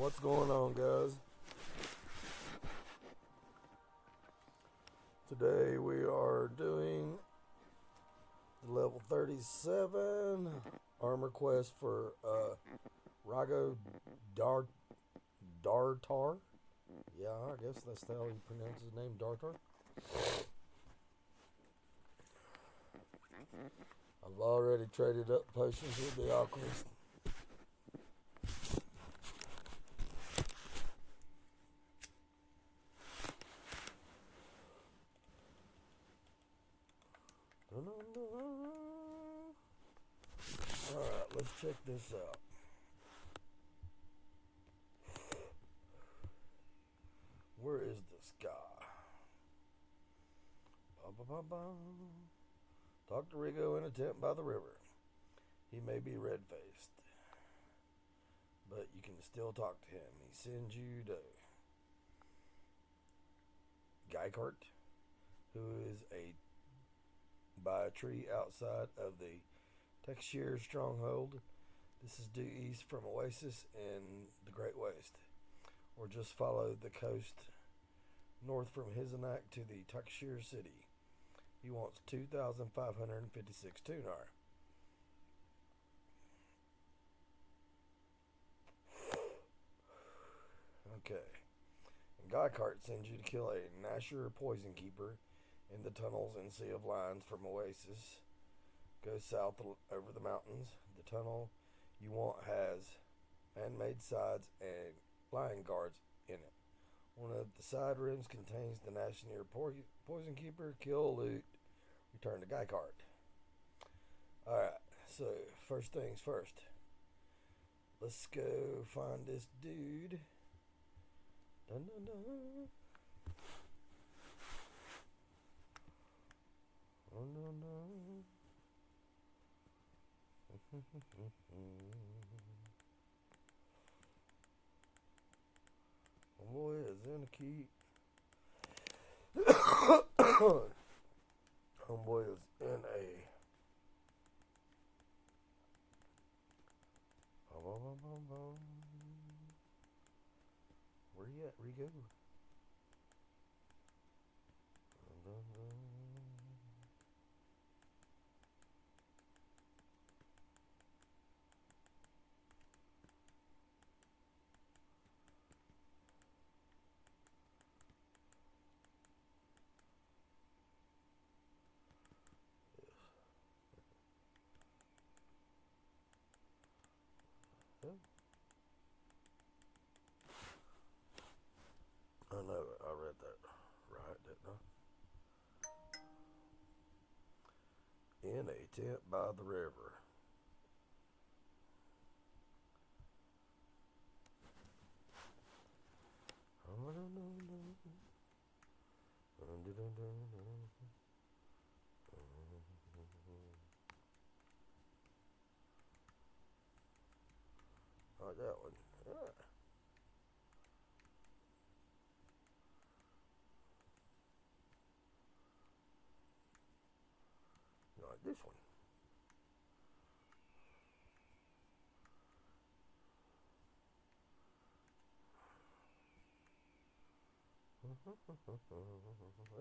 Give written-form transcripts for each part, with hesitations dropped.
What's going on, guys? Today we are doing the level 37 armor quest for Rigo Dartar. Yeah, I guess that's how you pronounce his name, Dartar. I've already traded up potions with the alchemist. Alright, let's check this out. Where is this guy? Talk to Rigo in a tent by the river. He may be red-faced, but you can still talk to him. He sends you to Geikart, who is by a tree outside of the Texture stronghold. This is due east from Oasis in the Great Waste, or just follow the coast north from Hizanak to the Texture City. He wants 2,556 tunar. Okay. And Geikart sends you to kill a Nasher Poison Keeper in the tunnels and Sea of Lines from Oasis. Go south over the mountains. The tunnel you want has man-made sides and lion guards in it. One of the side rooms contains the Nasher Poison Keeper. Kill, loot, return to Geikart. Alright, so first things first. Let's go find this dude. Dun, dun, dun. Dun, dun, dun. Homeboy is in a key. Homeboy is in a. Where you at, Rigo? I know, I read that right, didn't I? In a tent by the river. Like that one. Yeah. Like this one.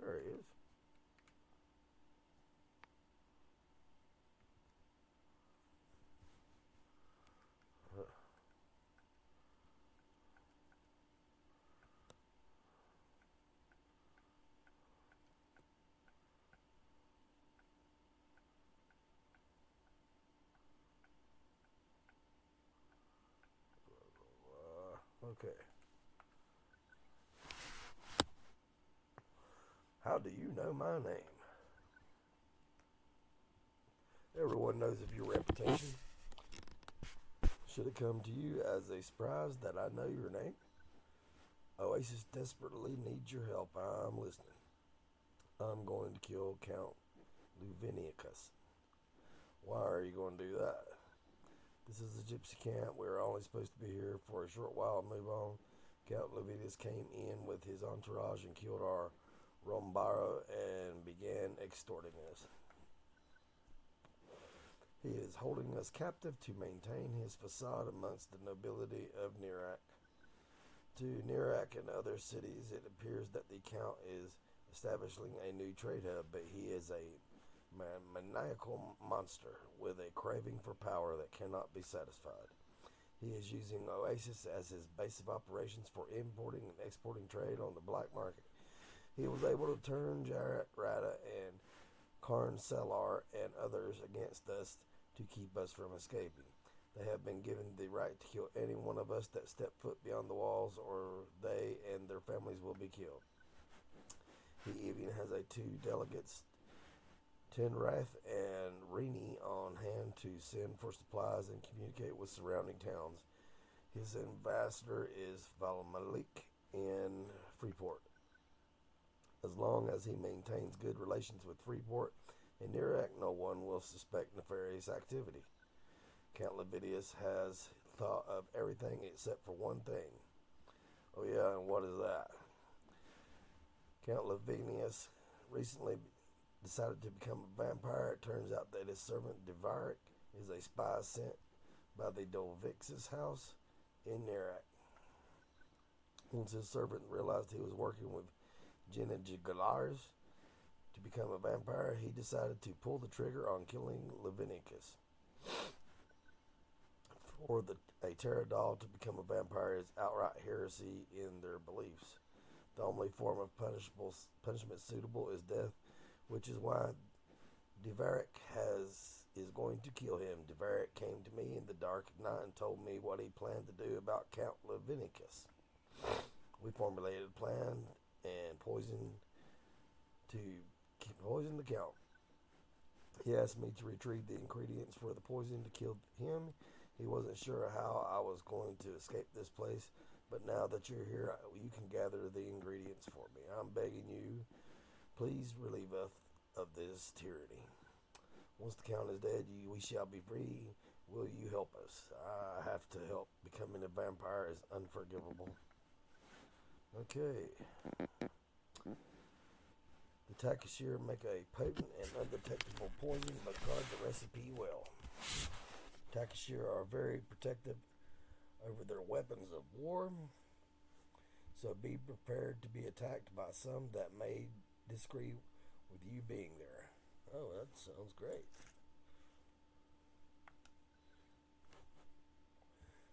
There he is. Okay. How do you know my name? Everyone knows of your reputation. Should it come to you as a surprise that I know your name? Oasis desperately needs your help. I'm listening. I'm going to kill Count Luvinicus. Why are you going to do that? This is a gypsy camp. We're only supposed to be here for a short while and move on. Count Luvinicus came in with his entourage and killed our Rombaro and began extorting us. He is holding us captive to maintain his facade amongst the nobility of Nirak. To Nerak and other cities, it appears that the Count is establishing a new trade hub, but he is a maniacal monster with a craving for power that cannot be satisfied. He is using Oasis as his base of operations for importing and exporting trade on the black market. He was able to turn Jarrett Rada and Karn Selar and others against us to keep us from escaping. They have been given the right to kill any one of us that step foot beyond the walls, or they and their families will be killed. He even has two delegates, Tenrath and Rini, on hand to send for supplies and communicate with surrounding towns. His ambassador is Valmalik in Freeport. As long as he maintains good relations with Freeport and Nerak, no one will suspect nefarious activity. Count Levidius has thought of everything except for one thing. Oh yeah, and what is that? Count Levidius recently decided to become a vampire. It turns out that his servant Devarik is a spy sent by the Dolvix's house in Nerak. Once his servant realized he was working with Genegilars to become a vampire, he decided to pull the trigger on killing Levinicus. For a Pterodol to become a vampire is outright heresy in their beliefs. The only form of punishment suitable is death, which is why Devarik is going to kill him. Devarik came to me in the dark of night and told me what he planned to do about Count Levinicus. We formulated a plan and poison the Count. He asked me to retrieve the ingredients for the poison to kill him. He wasn't sure how I was going to escape this place, but now that you're here, you can gather the ingredients for me. I'm begging you, please relieve us of this tyranny. Once the Count is dead, we shall be free. Will you help us? I have to help. Becoming a vampire is unforgivable. Okay. The Takashir make a potent and undetectable poison, but guard the recipe well. Takashir are very protective over their weapons of war, so be prepared to be attacked by some that may disagree with you being there. Oh, that sounds great.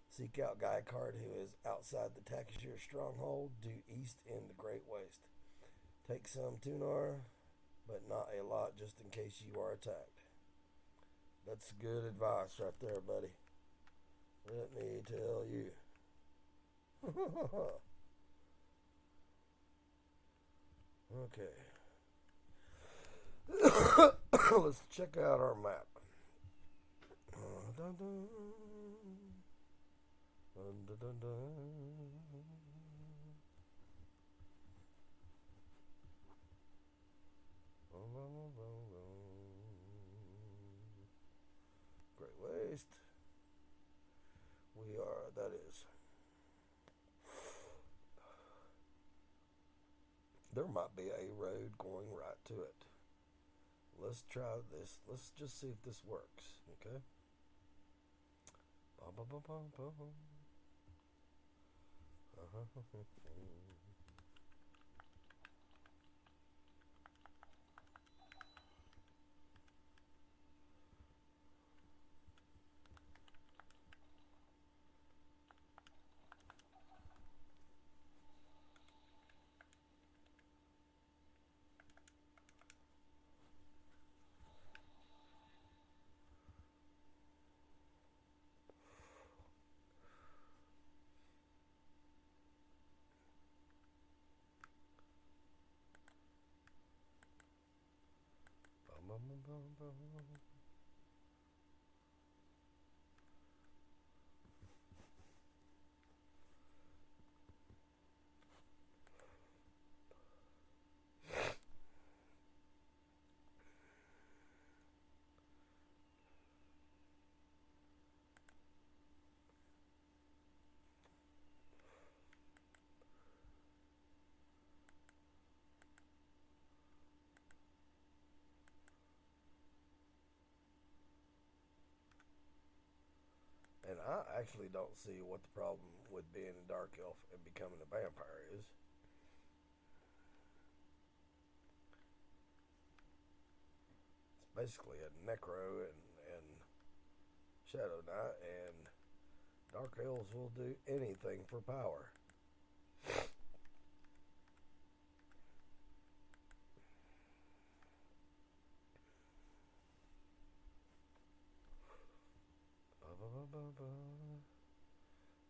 Seek out Guy-Card, who is outside the Takashir stronghold, due east in the Great Waste. Take some Tunar, but not a lot, just in case you are attacked. That's good advice right there, buddy. Let me tell you. Okay. Let's check out our map. Dun, dun, dun, dun, dun. Great Waste. That is. There might be a road going right to it. Let's try this. Let's just see if this works. Okay. I actually don't see what the problem with being a dark elf and becoming a vampire is. It's basically a necro and shadow knight, and dark elves will do anything for power.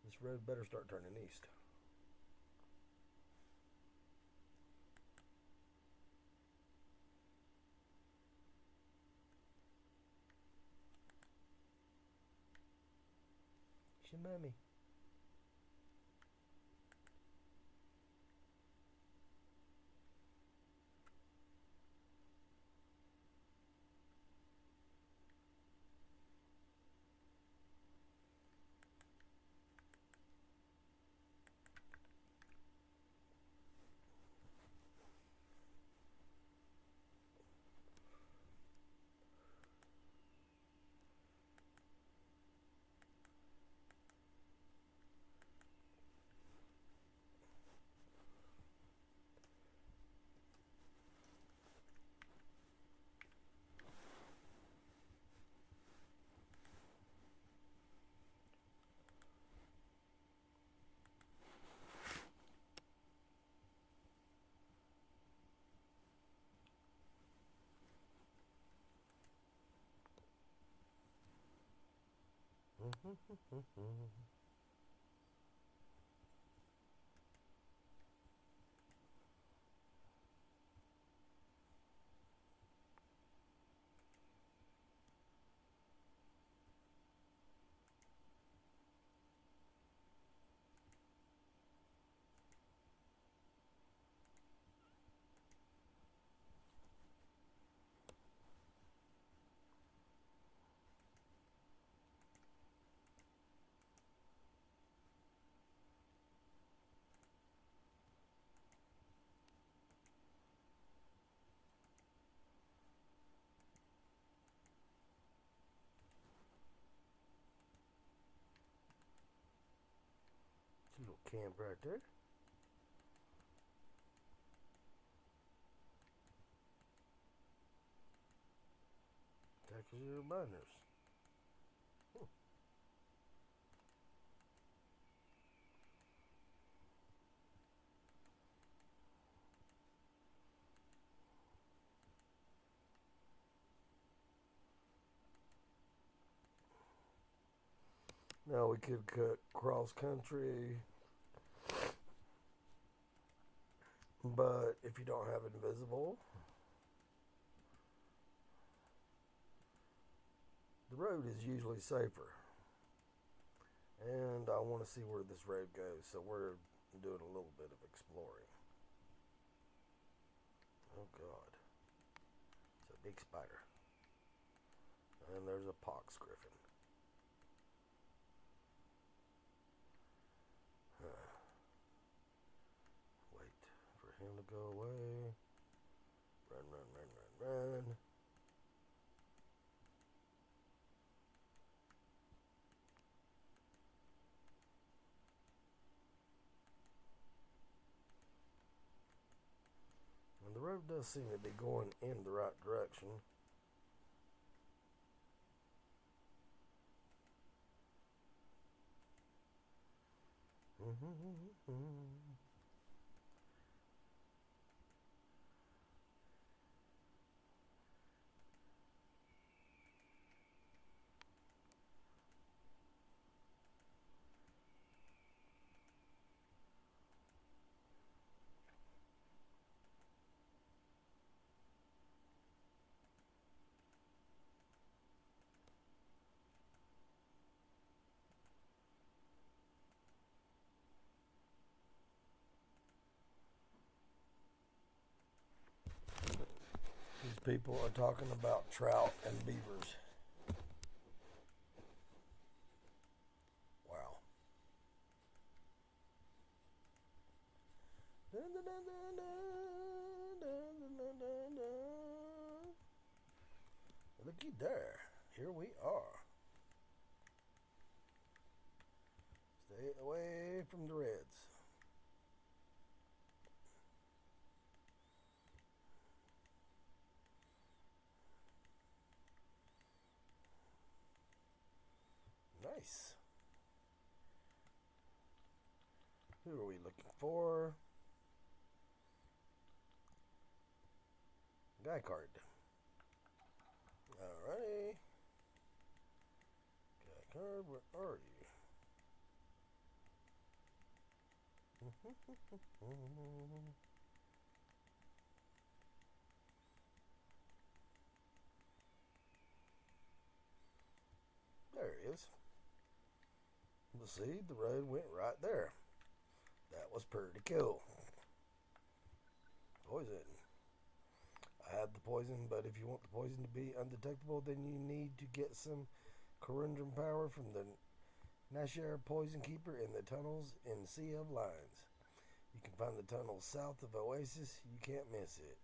This road better start turning east. Shimami. It's a little camp right there. Tackles your miners. Now we could cut cross country, but if you don't have invisible, the road is usually safer. And I want to see where this road goes, so we're doing a little bit of exploring. Oh God, it's a big spider. And there's a pox griffin. Wait for him to go away. Run, run, run, run, run. And the road does seem to be going in the right direction. These people are talking about trout and beavers. Wow. Looky there. Here we are. Stay away from the reds. Nice. Who are we looking for? Guy card. Alrighty. Guy card, where are you? There he is. Let's see, the road went right there. That was pretty cool. Poison. I have the poison, but if you want the poison to be undetectable, then you need to get some corundum power from the Nashir Poison Keeper in the tunnels in Sea of Lions. You can find the tunnels south of Oasis. You can't miss it.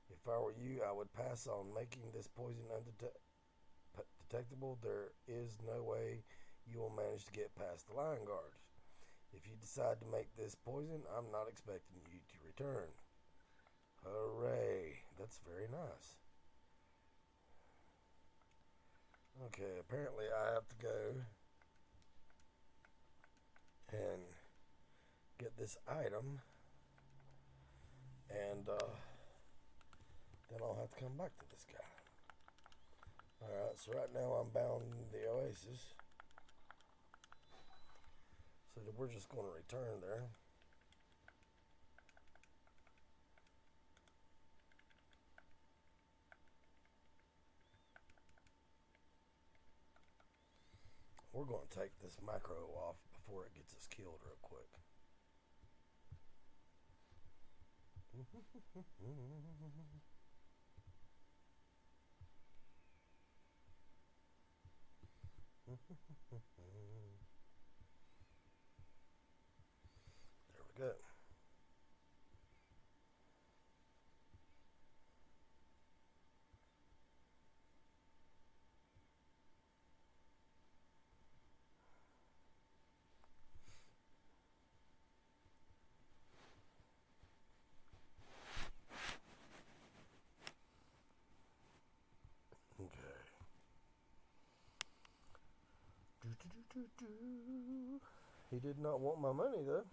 If I were you, I would pass on making this poison undetectable. There is no way you will manage to get past the lion guards. If you decide to make this poison, I'm not expecting you to return. Hooray. That's very nice. Okay, apparently I have to go and get this item, and then I'll have to come back to this guy. Alright, so right now I'm bound in the Oasis, so we're just going to return there. We're going to take this macro off before it gets us killed real quick. There we go. Okay. He did not want my money though.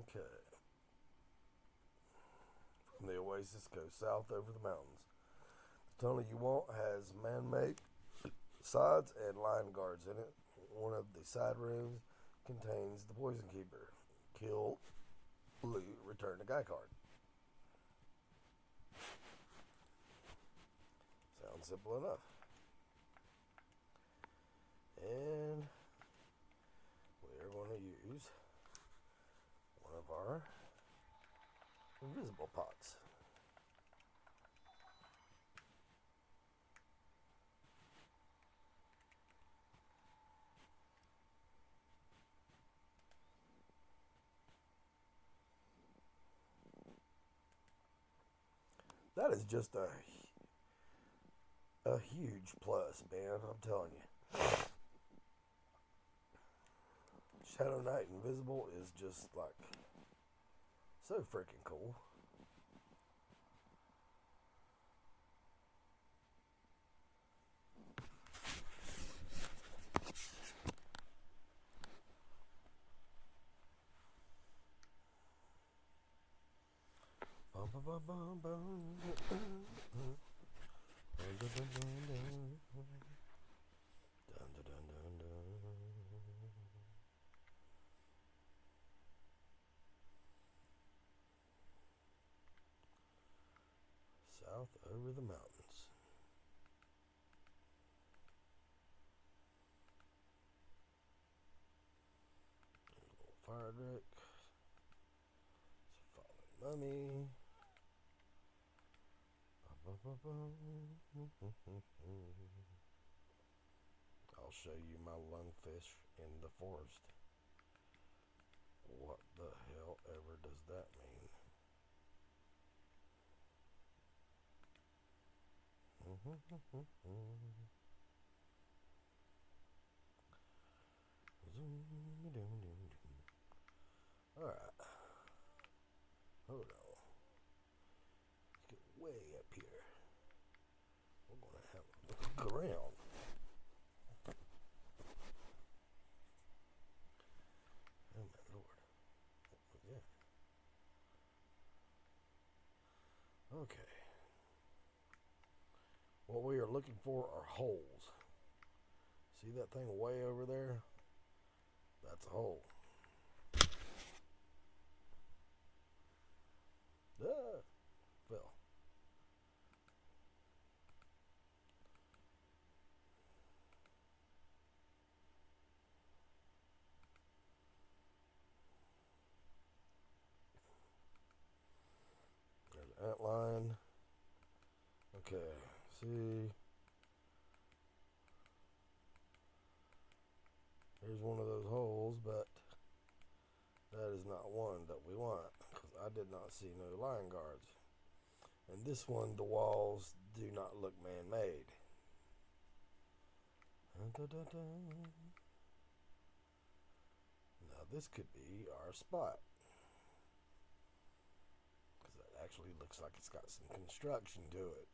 Okay. From the Oasis, go south over the mountains. The tunnel you want has man-made sides and lion guards in it. One of the side rooms contains the Poison Keeper. Kill, loot, return the guy card. Sounds simple enough. And we are going to use one of our invisible pots. That is just a huge plus, man. I'm telling you. Shadow Knight Invisible is just like so freaking cool. South over the mountains. A little fire brick. Fallen mummy. I'll show you my lungfish in the forest. What the hell ever does that mean? Alright. Hold on. Let's get way up here. We're going to have a look around. Oh my lord. What was that? Okay. What we are looking for are holes. See that thing way over there? That's a hole. Ah, fell. There's an outline. Okay, see. Here's one of those holes, but that is not one that we want because I did not see no line guards. And this one, the walls do not look man-made. Now this could be our spot because it actually looks like it's got some construction to it.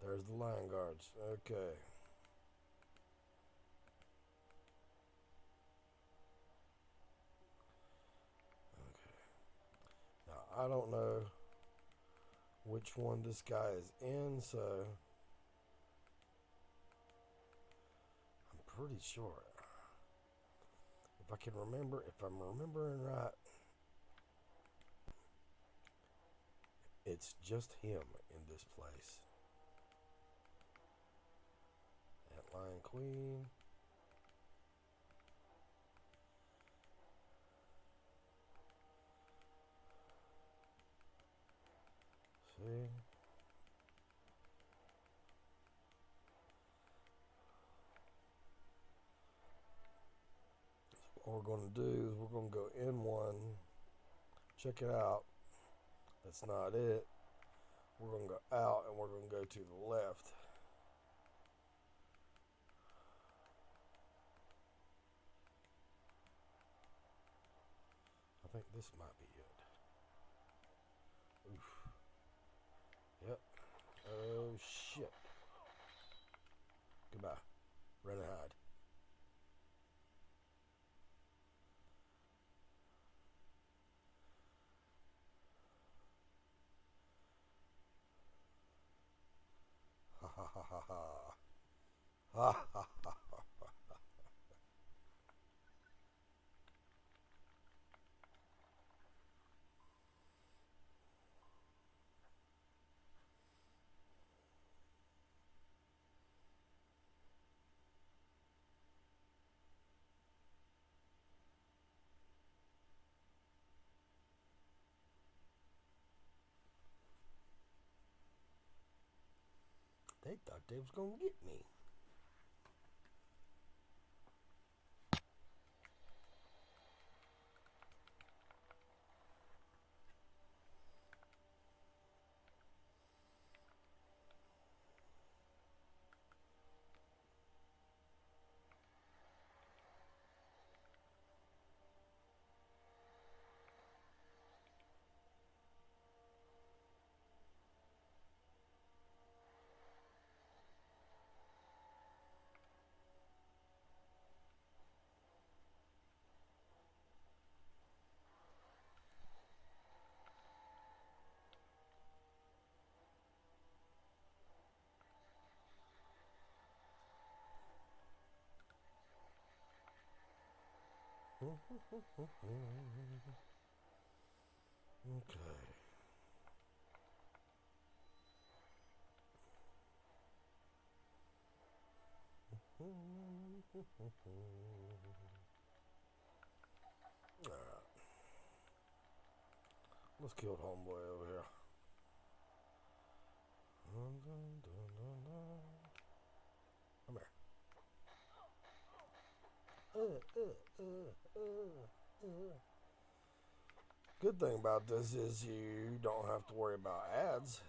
There's the line guards. Okay. Now, I don't know which one this guy is in, so I'm pretty sure. If I can remember, if I'm remembering right, it's just him in this place. Antlion Queen. See? What we're going to do is we're going to go in one, check it out. That's not it. We're going to go out and we're going to go to the left. I think this might be it. Oof. Yep. Oh shit. Goodbye. Run and hide. Ha ha ha ha ha. Ha ha ha. They thought they was gonna get me. Okay. Alright. Let's kill homeboy over here. Come here. Good thing about this is you don't have to worry about ads.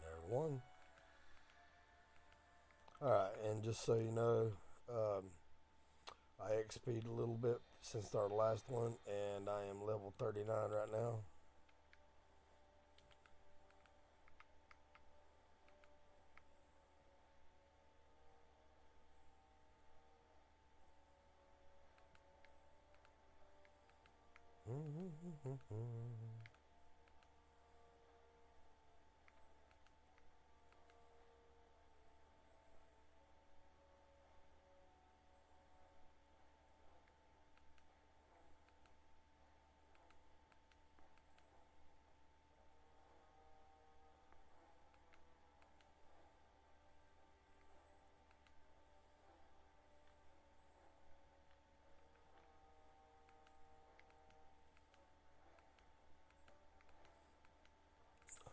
There, one. Alright, and just so you know, I XP'd a little bit since our last one, and I am level 39 right now.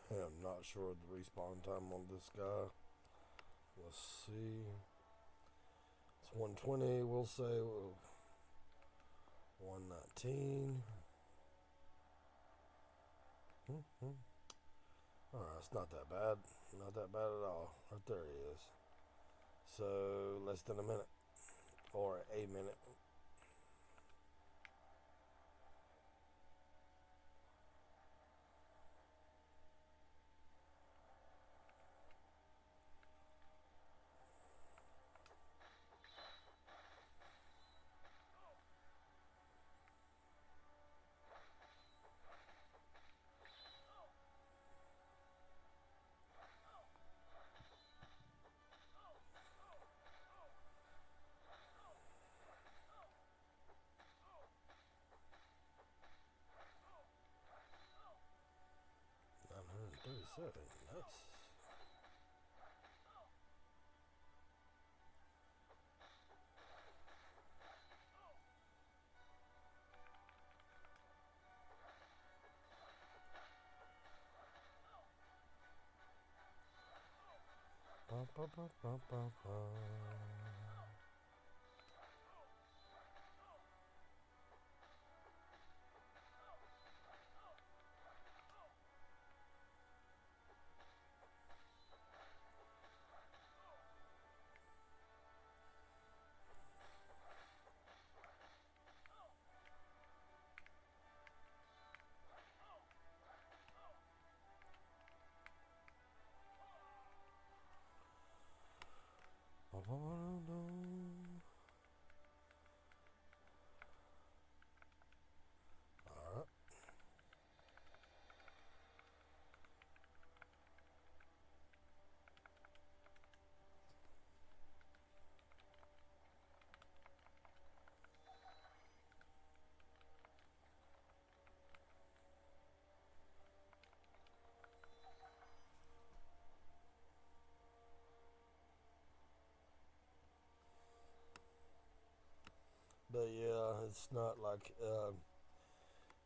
I'm not sure of the respawn time on this guy. Let's see. It's 120, we'll say 119. Alright, it's not that bad. Not that bad at all. Right there he is. So, less than a minute. Or a minute. Nice. Ba, ba, ba, ba, ba, ba. Ba, ba, ba, da, Alright. But yeah, it's not like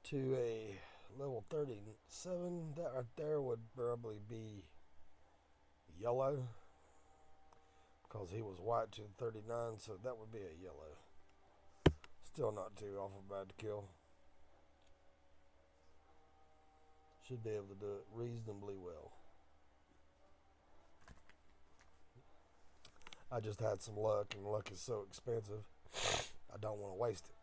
to a level 37. That right there would probably be yellow. because he was white to 39, so that would be a yellow. Still not too awful bad to kill. Should be able to do it reasonably well. I just had some luck, and luck is so expensive, I don't want to waste it.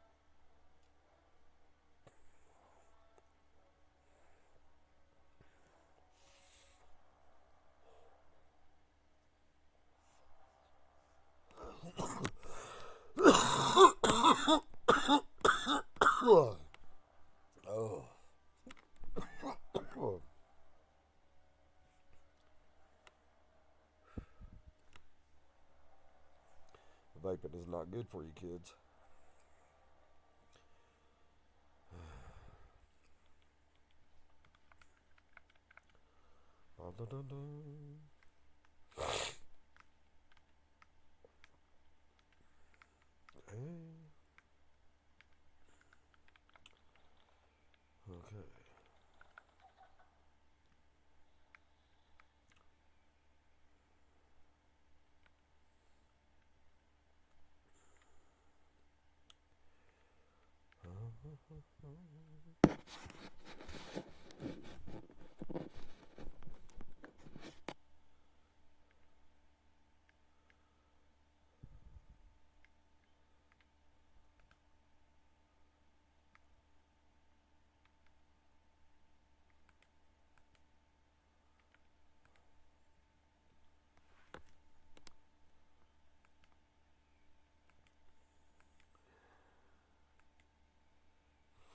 Oh. Vaping is not good for you kids. Okay.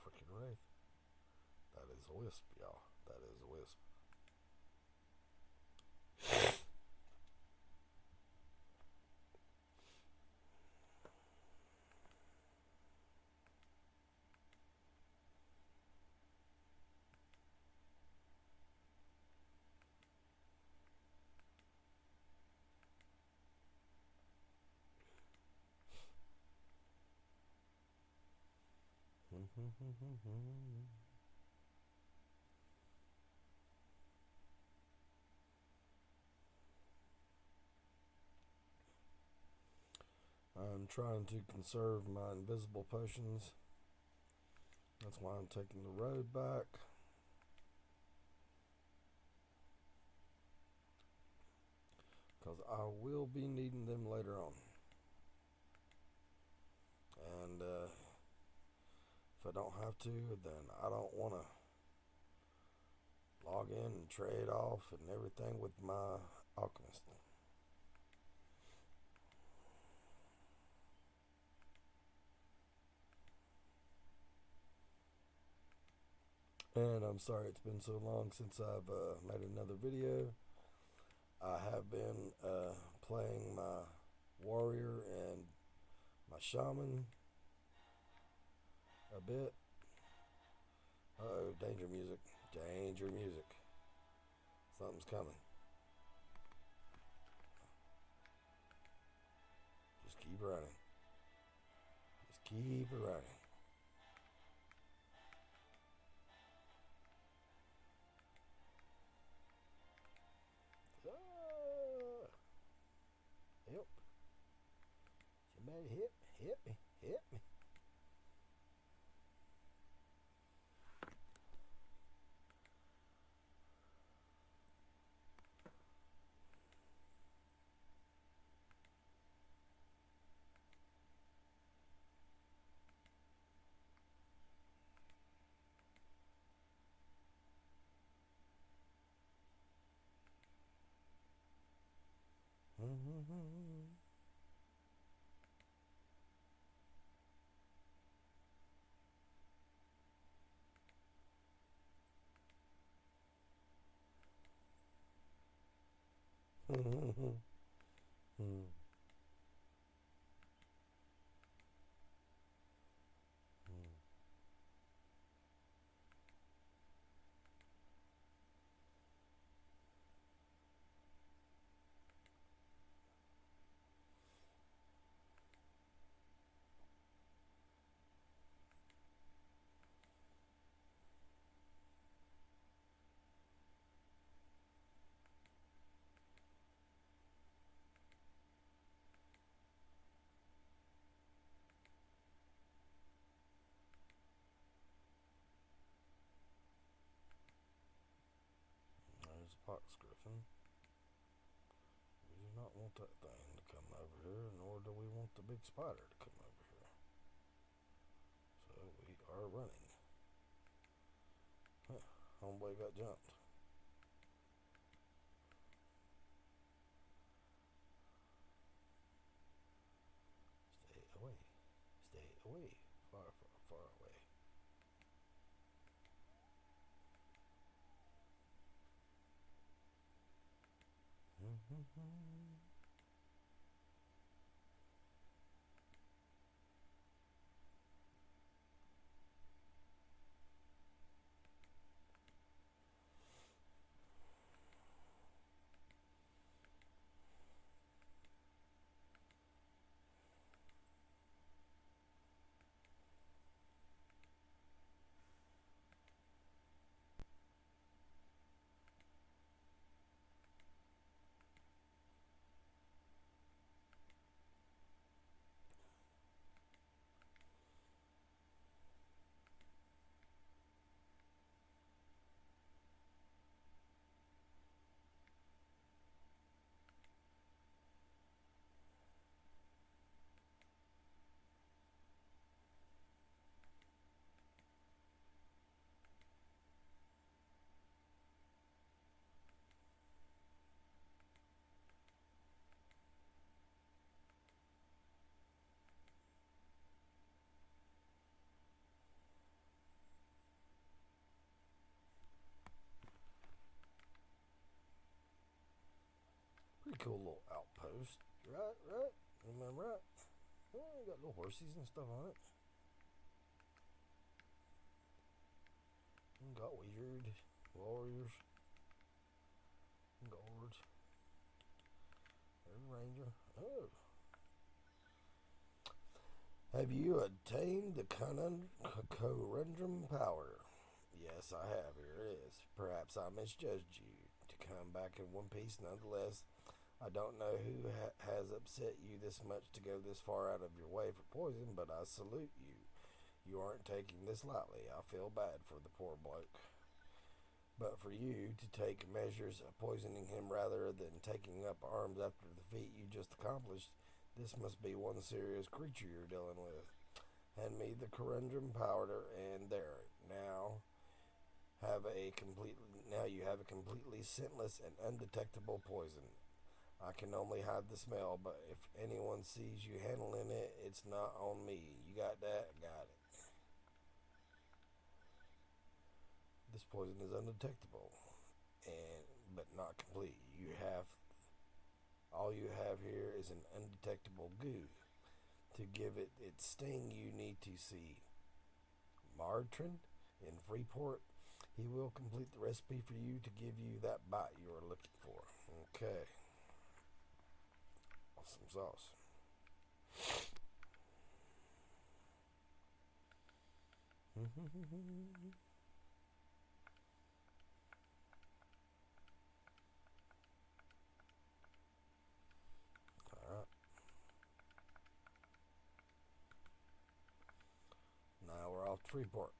Freaking wraith. That is a wisp, y'all. That is a wisp. I'm trying to conserve my invisible potions. That's why I'm taking the road back. Because I will be needing them later on. And if I don't have to, then I don't want to log in and trade off and everything with my alchemist. And I'm sorry it's been so long since I've made another video. I have been playing my warrior and my shaman a bit. Uh-oh, danger music. Danger music. Something's coming. Just keep running. Just keep running. Help. Somebody hit me. Hit me. Hit me. want that thing to come over here, nor do we want the big spider to come over here. So we are running. Huh, homeboy got jumped. Stay away. Stay away. Far, far, far away. Pretty cool little outpost. Right, right? Remember right? Yeah, got little horses and stuff on it. And got weird warriors. And guards. There's a ranger. Oh. Have you attained the conundrum power? Yes, I have. Here it is. Perhaps I misjudged you. To come back in one piece, nonetheless. I don't know who has upset you this much to go this far out of your way for poison, but I salute you. You aren't taking this lightly. I feel bad for the poor bloke. But for you to take measures of poisoning him rather than taking up arms after the feat you just accomplished, this must be one serious creature you're dealing with. Hand me the conundrum powder, and there. Now you have a completely scentless and undetectable poison. I can only hide the smell, but if anyone sees you handling it, it's not on me. You got that? Got it. This poison is undetectable, but not complete. All you have here is an undetectable goo. To give it its sting, you need to see Martrin in Freeport. He will complete the recipe for you to give you that bite you are looking for. Okay. Awesome sauce. Alright. Now we're off to Freeport.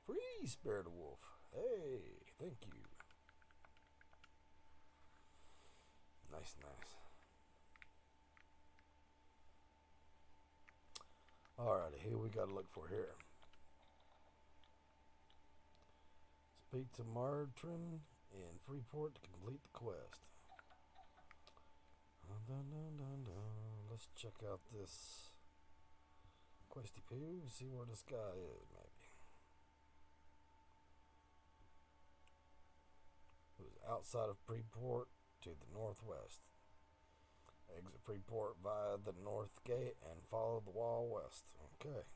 Free, Spirit of Wolf. Hey, thank you. Nice, nice. Alrighty, who we gotta look for here? Speak to Martrin in Freeport to complete the quest. Dun, dun, dun, dun. Let's check out this Questy Poo, see where this guy is, maybe. It was outside of Freeport to the northwest. Exit Freeport via the north gate and follow the wall west. Okay.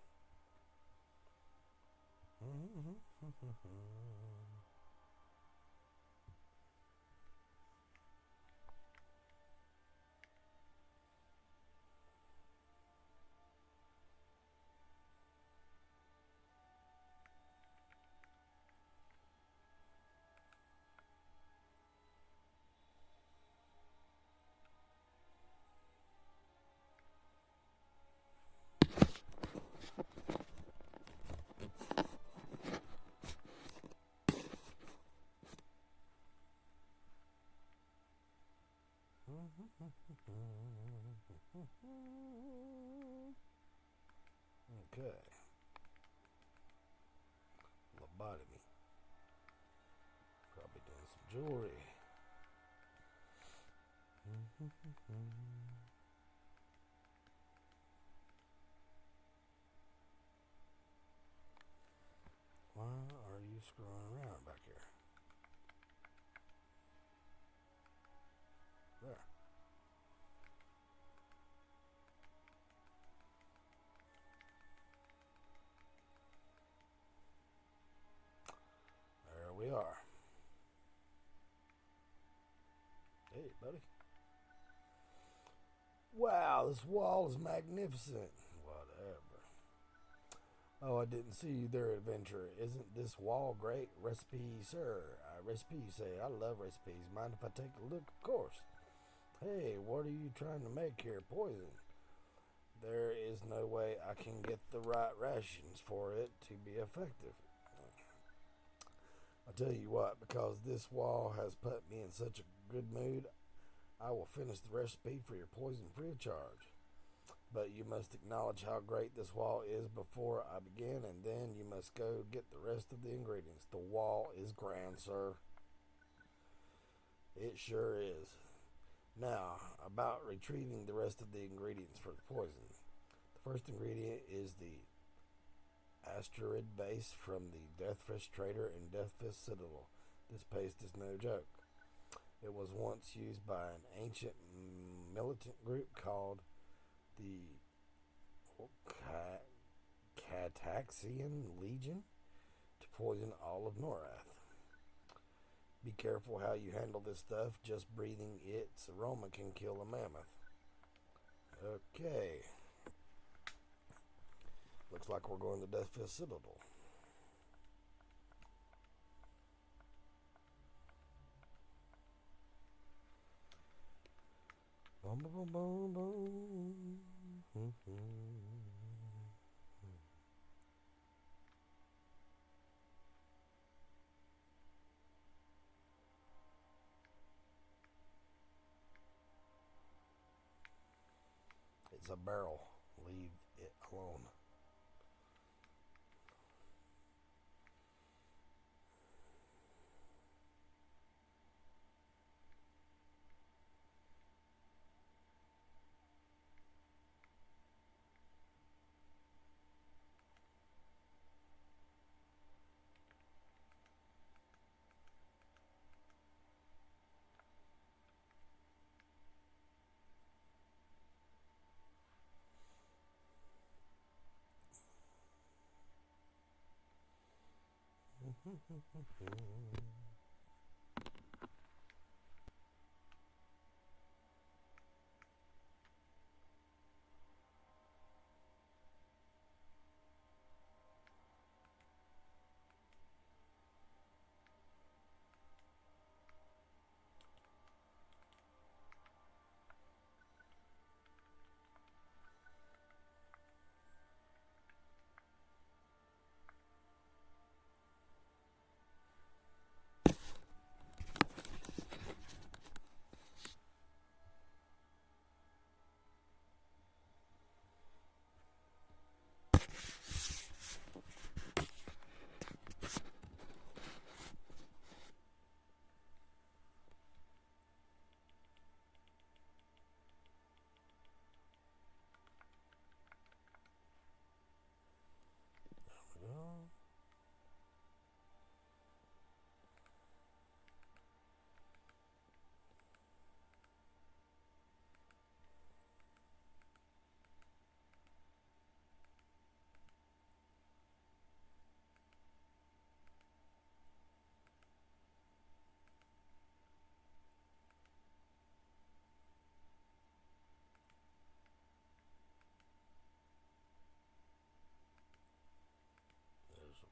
Okay. Lobotomy. Probably doing some jewelry. Why are you screwing around back here? There. There we are. Hey, buddy. Wow, this wall is magnificent. Whatever. Oh, I didn't see you there, adventurer. Isn't this wall great? Recipe, sir. Recipe, you say. I love recipes. Mind if I take a look? Of course. Hey, what are you trying to make here? Poison. There is no way I can get the right rations for it to be effective. I'll tell you what, because this wall has put me in such a good mood, I will finish the recipe for your poison free of charge. But you must acknowledge how great this wall is before I begin, and then you must go get the rest of the ingredients. The wall is grand, sir. It sure is. Now, about retrieving the rest of the ingredients for the poison. The first ingredient is the asteroid base from the Deathfish Trader in Deathfish Citadel. This paste is no joke. It was once used by an ancient militant group called the Cataxian Legion to poison all of Norath. Be careful how you handle this stuff. Just breathing its aroma can kill a mammoth. Okay. Looks like we're going to Deathfish Citadel. Boom, boom, boom, boom. It's a barrel. Leave it alone.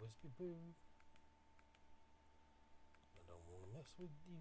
Wispy poo. I don't want to mess with you.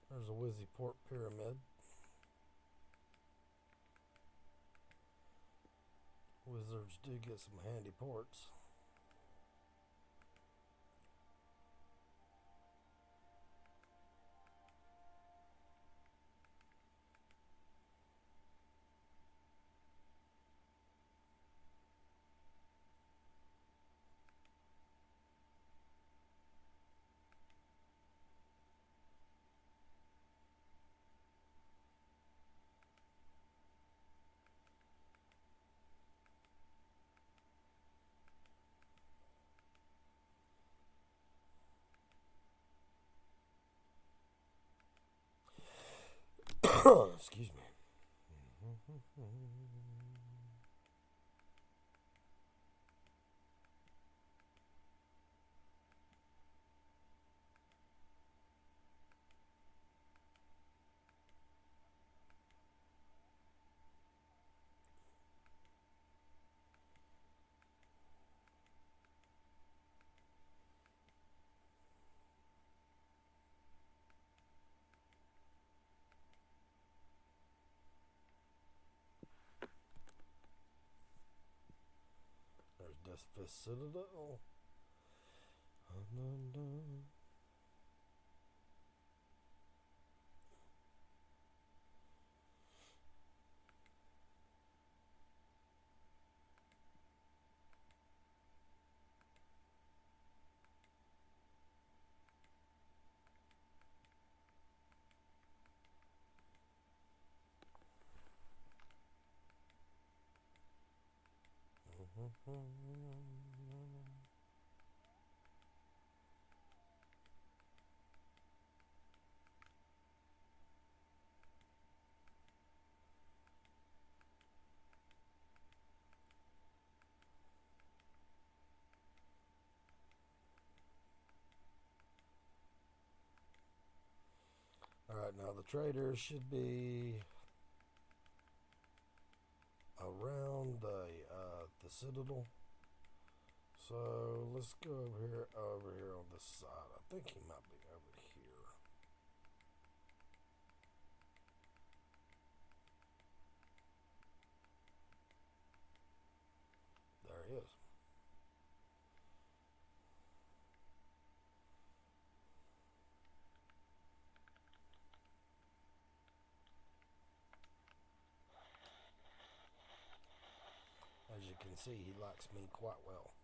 There's a Wizzy Port Pyramid. Wizards do get some handy ports. Excuse me. There's Deathfist Citadel. Alright, now the traders should be around the Citadel. So let's go over here on this side. I think he might be over here. There he is. As you can see, he likes me quite well.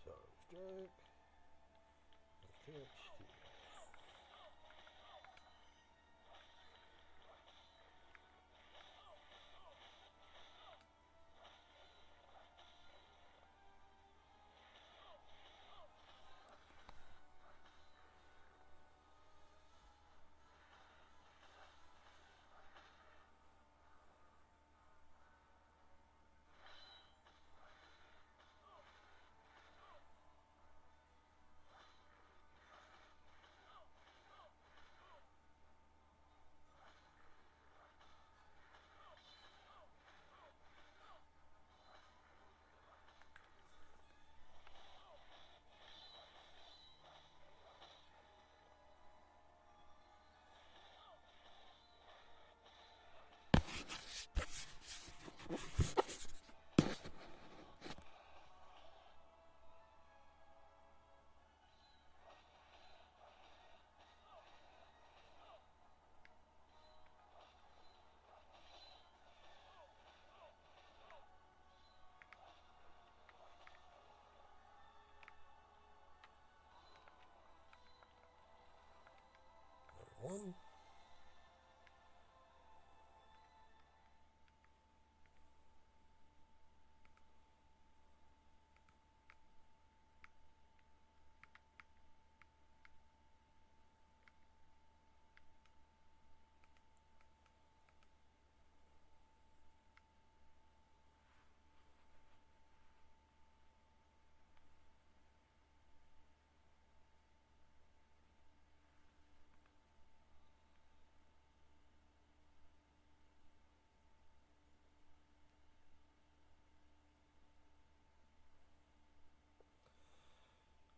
So, strike. Catch. one.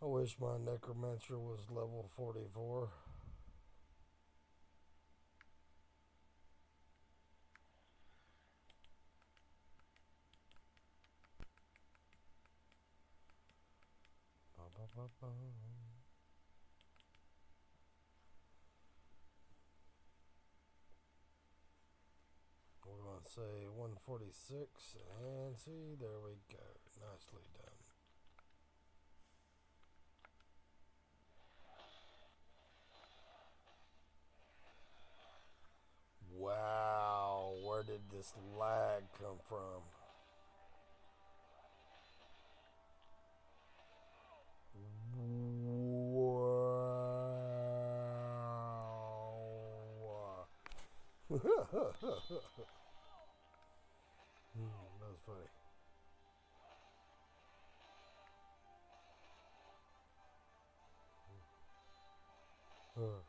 I wish my necromancer was level 44. Ba, ba, ba, ba. We're going to say 146 and see, there we go. Nicely done. Wow, where did this lag come from? Wow. That was funny. Huh.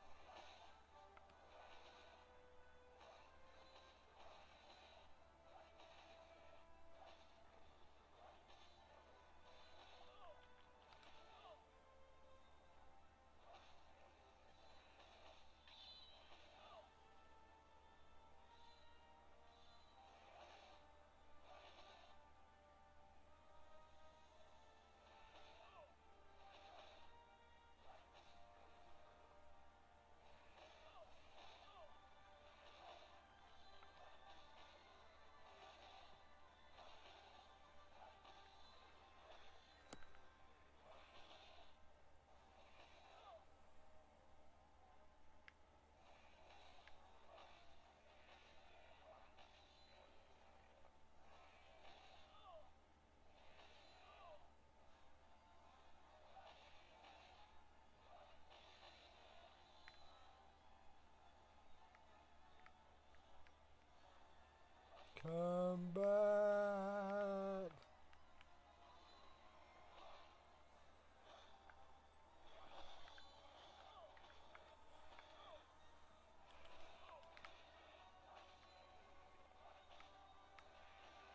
Come back.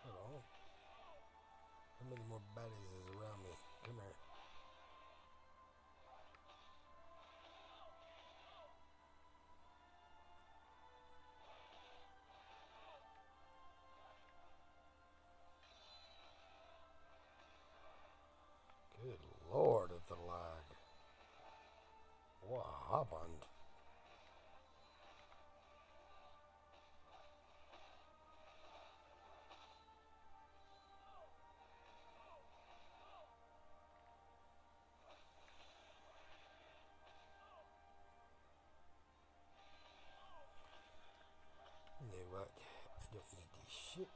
Hold on. How many more baddies is around me? Come here. Good Lord, at the lag. What happened? You know what? I don't need this shit.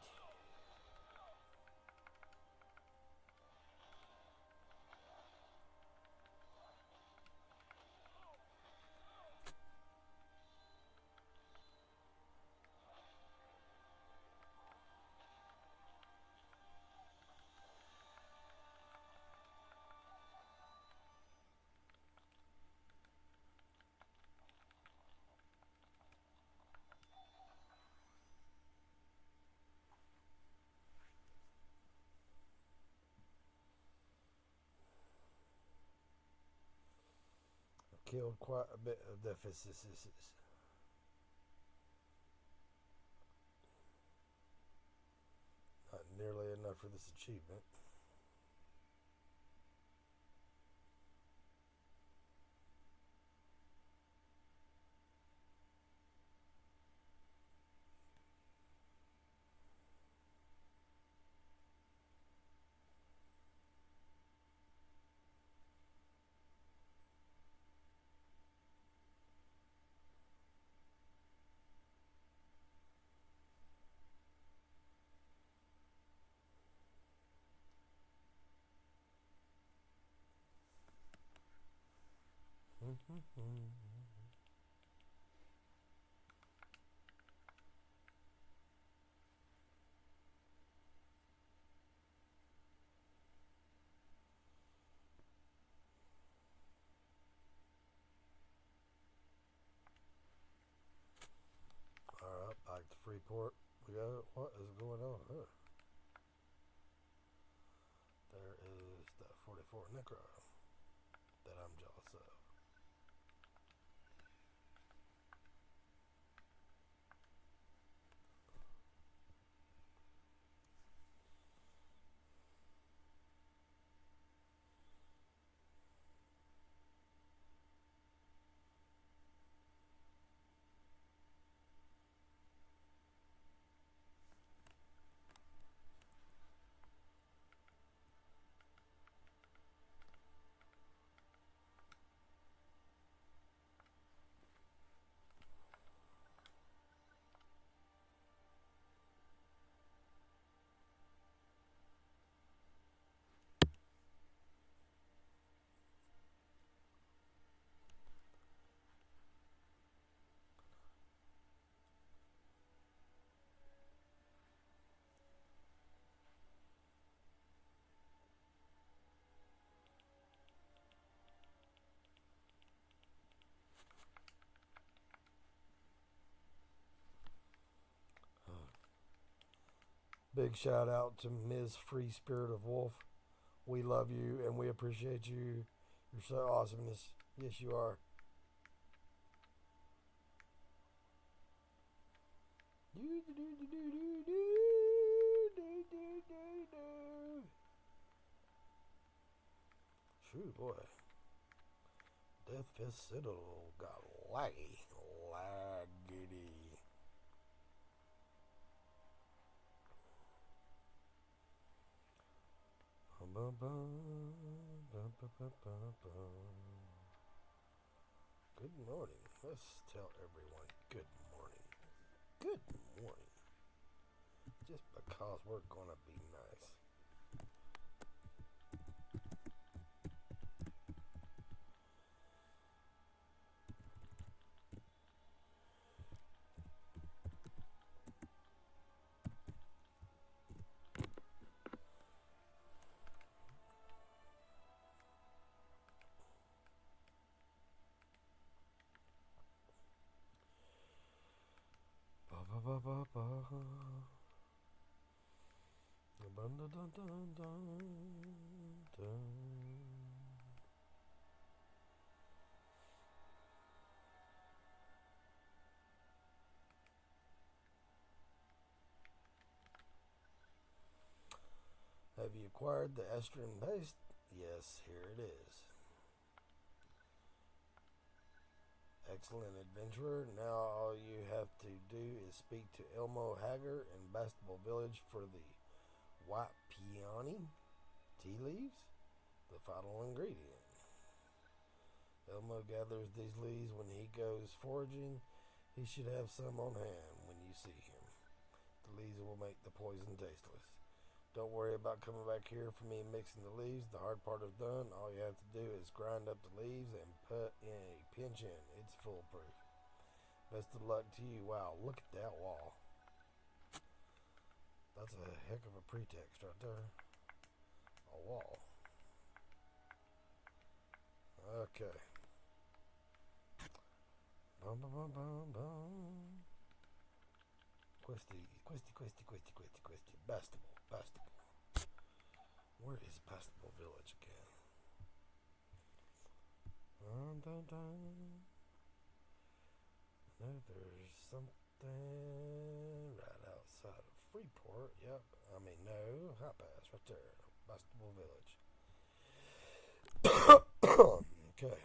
I've killed quite a bit of deficits. Not nearly enough for this achievement. Alright, back to Freeport. We go. What is going on here? There is the 44 Necro that I'm jealous of. Big shout out to Ms. Free Spirit of Wolf. We love you and we appreciate you. You're so awesomeness. Yes, you are. Shoot, boy. Death Fist Citadel got laggy. Laggity. Good morning. Let's tell everyone good morning. Good morning. Just because we're gonna be nice. Have you acquired the Estrin paste? Yes, here it is. Excellent adventurer. Now all you have to do is speak to Elmo Hager in Bastable Village for the white peony tea leaves, the final ingredient. Elmo gathers these leaves when he goes foraging. He should have some on hand when you see him. The leaves will make the poison tasteless. Don't worry about coming back here for me mixing the leaves. The hard part is done. All you have to do is grind up the leaves and put in a pinch in. It's foolproof. Best of luck to you. Wow, look at that wall. That's a heck of a pretext right there. A wall. Okay. Bum bum bum bum bum. Questy. Bastable. Where is Bastable Village again? Dun, dun, dun. No, there's something right outside of Freeport. Yep. No. Hot Pass right there. Bastable Village. Okay.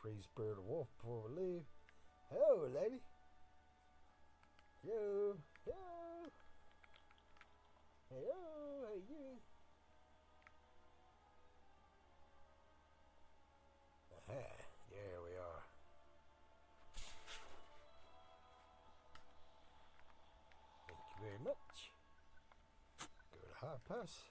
free spirit of wolf before we leave. Hello, lady. Yo, yo, hello, how you doing? Aha, there we are. Thank you very much. Go to high pass.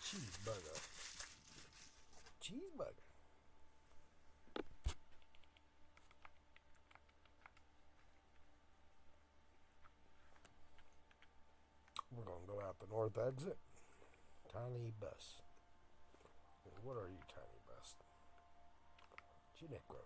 Cheeseburger. Cheeseburger. We're going to go out the north exit. Tiny bus. What are you, tiny bus? Genecro.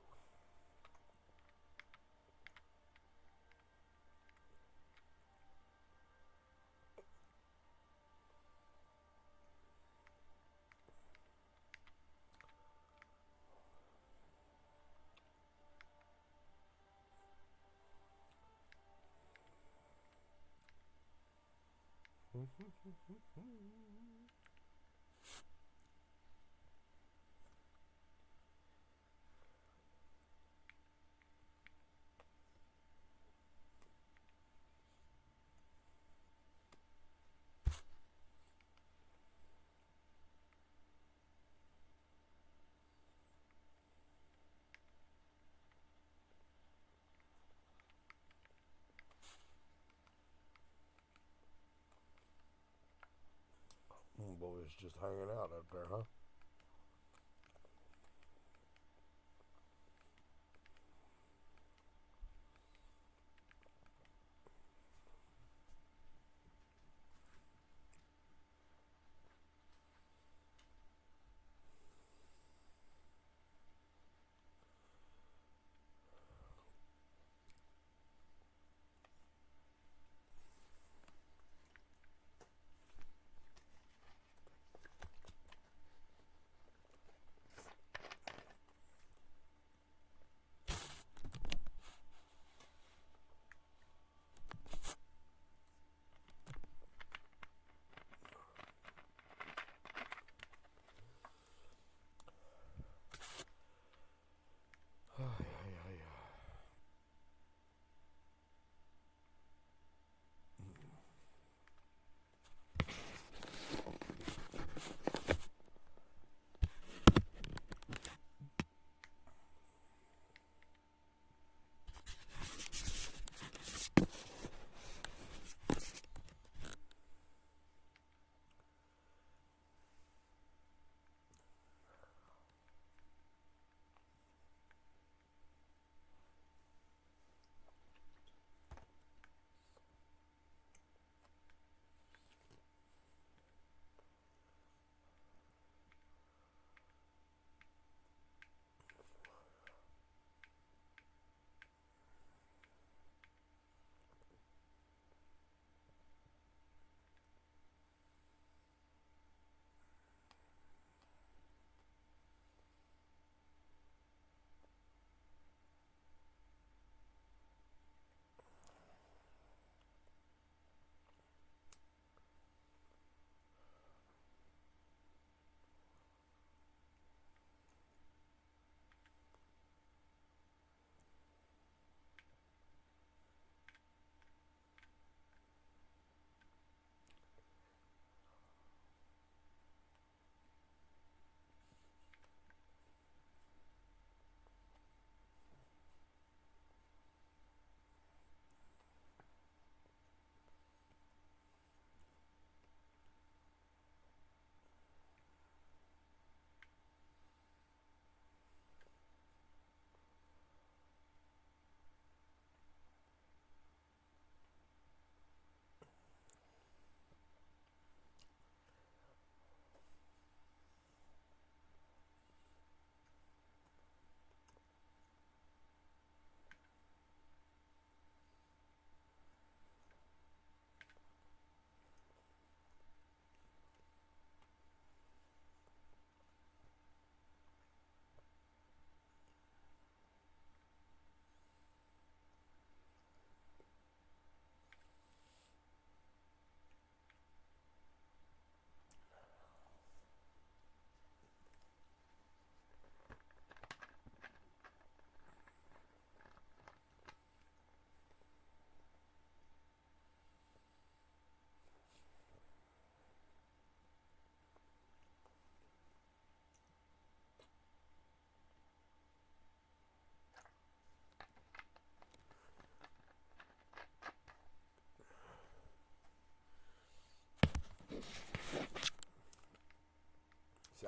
Boys just hanging out up there, huh?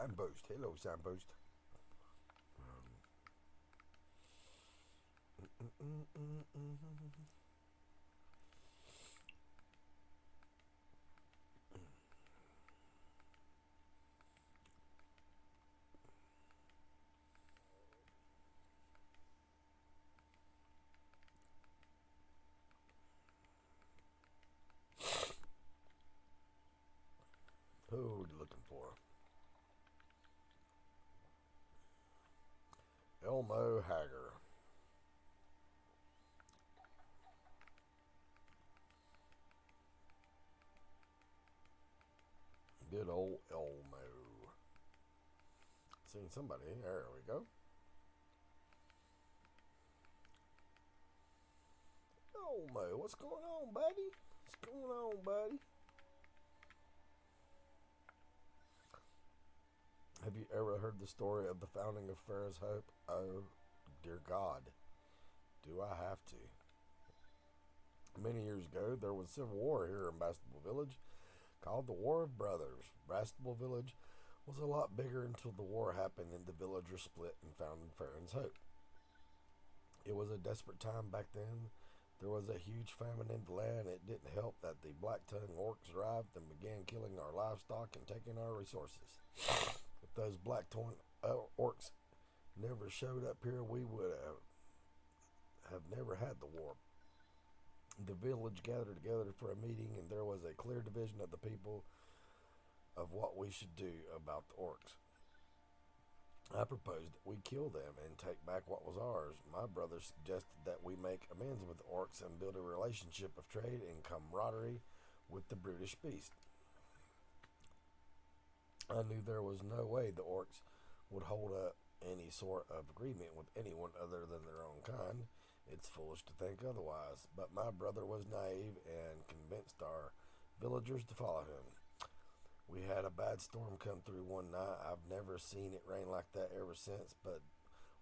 Signpost. Hello, signpost. Who are we looking for? Elmo Hager. Good old Elmo. Seen somebody. There we go. Elmo, what's going on, buddy? What's going on, buddy? Have you ever heard the story of the founding of Farrah's Hope? Oh, dear God. Do I have to? Many years ago, there was a civil war here in Bastable Village called the War of Brothers. Bastable Village was a lot bigger until the war happened and the villagers split and founded Farron's Hope. It was a desperate time back then. There was a huge famine in the land. It didn't help that the black-tongued orcs arrived and began killing our livestock and taking our resources. If those black-tongued orcs never showed up here, we would have never had the war. The village gathered together for a meeting, and there was a clear division of the people of what we should do about the orcs. I proposed that we kill them and take back what was ours. My brother suggested that we make amends with the orcs and build a relationship of trade and camaraderie with the brutish beast. I knew there was no way the orcs would hold up any sort of agreement with anyone other than their own kind. It's foolish to think otherwise, but my brother was naive and convinced our villagers to follow him. We had a bad storm come through one night. I've never seen it rain like that ever since, but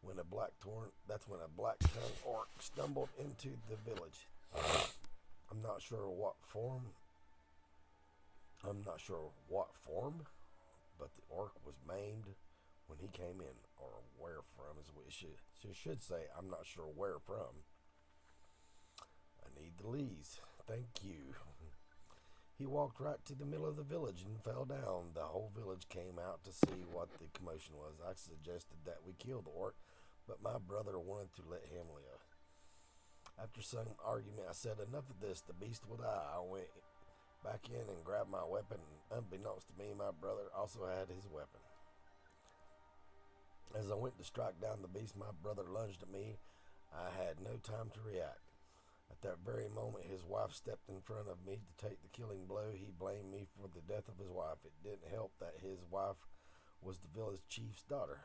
that's when a black-tongued orc stumbled into the village. I'm not sure what form, but the orc was maimed when he came in, or where from is what she should say. I'm not sure where from. I need the leaves. Thank you. He walked right to the middle of the village and fell down. The whole village came out to see what the commotion was. I suggested that we kill the orc, but my brother wanted to let him live. After some argument, I said, enough of this. The beast will die. I went back in and grabbed my weapon. Unbeknownst to me, my brother also had his weapon. As I went to strike down the beast, my brother lunged at me. I had no time to react. At that very moment, his wife stepped in front of me to take the killing blow. He blamed me for the death of his wife. It didn't help that his wife was the village chief's daughter.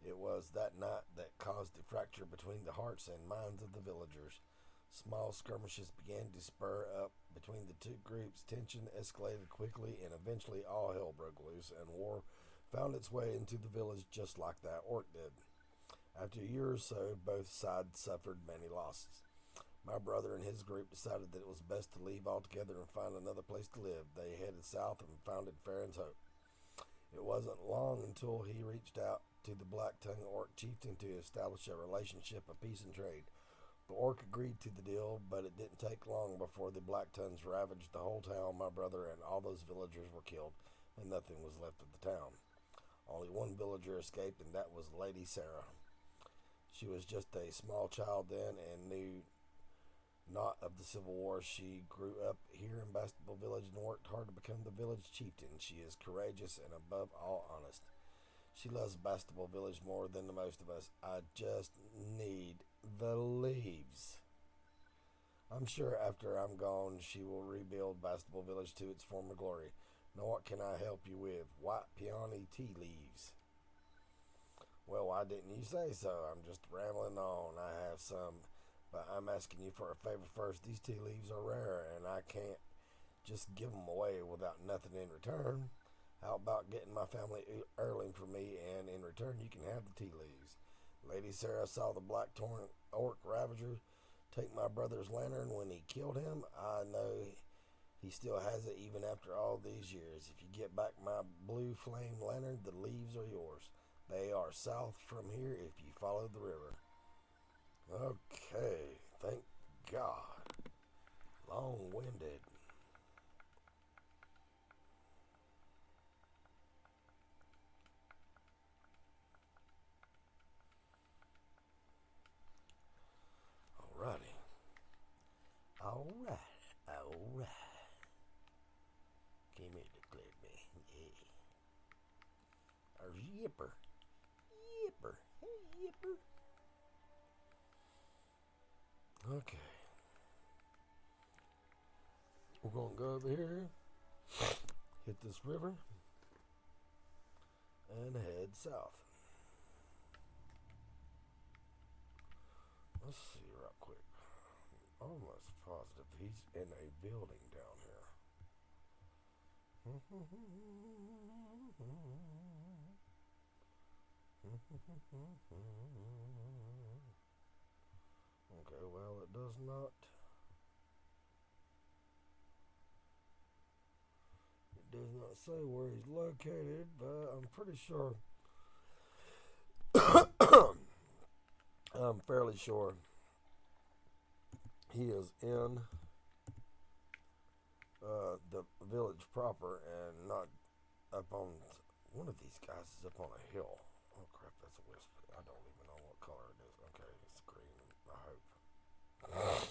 It was that night that caused the fracture between the hearts and minds of the villagers. Small skirmishes began to spur up between the two groups. Tension escalated quickly, and eventually all hell broke loose, and war found its way into the village just like that orc did. After a year or so, both sides suffered many losses. My brother and his group decided that it was best to leave altogether and find another place to live. They headed south and founded Farron's Hope. It wasn't long until he reached out to the black-tongued orc chieftain to establish a relationship of peace and trade. The orc agreed to the deal, but it didn't take long before the black-tongues ravaged the whole town. My brother and all those villagers were killed, and nothing was left of the town. Only one villager escaped, and that was Lady Sarah. She was just a small child then and knew not of the Civil War. She grew up here in Bastable Village and worked hard to become the village chieftain. She is courageous and above all honest. She loves Bastable Village more than the most of us. I just need the leaves. I'm sure after I'm gone, she will rebuild Bastable Village to its former glory. Now what can I help you with? White peony tea leaves. Well, why didn't you say so? I'm just rambling on. I have some, but I'm asking you for a favor first. These tea leaves are rare, and I can't just give them away without nothing in return. How about getting my family heirloom for me, and in return you can have the tea leaves. Lady Sarah saw the black-tongued orc ravager take my brother's lantern when he killed him. I know He still has it even after all these years. If you get back my blue flame lantern, the leaves are yours. They are south from here if you follow the river. Okay, thank God. Long-winded. Alrighty. Alright. Alright. Came here to clear me. Yeah. There's Yipper. Yipper. Hey, Yipper. Okay. We're going to go over here, hit this river, and head south. Let's see real quick. Almost positive he's in a building down here. Okay, well, it does not. It does not say where he's located, but I'm pretty sure. I'm fairly sure he is in the village proper and not up on. One of these guys is up on a hill. Oh crap, that's a wisp. I don't even know what color it is. Okay, it's green, I hope.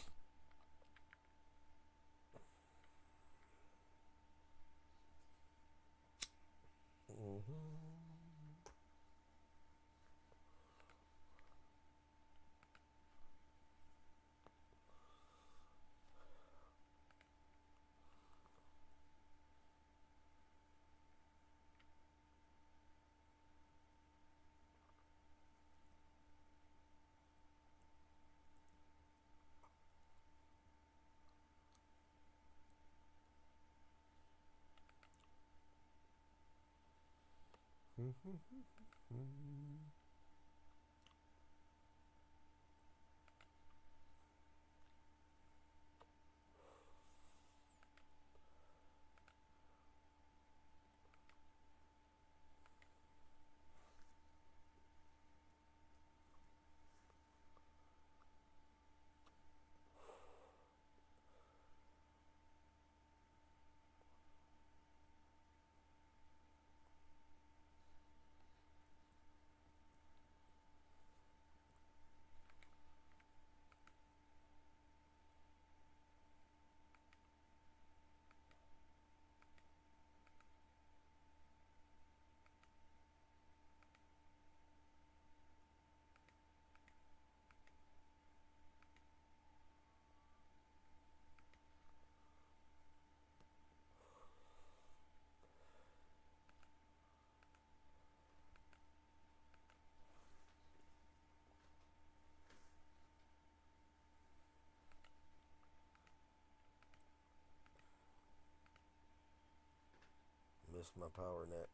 Missed my power neck.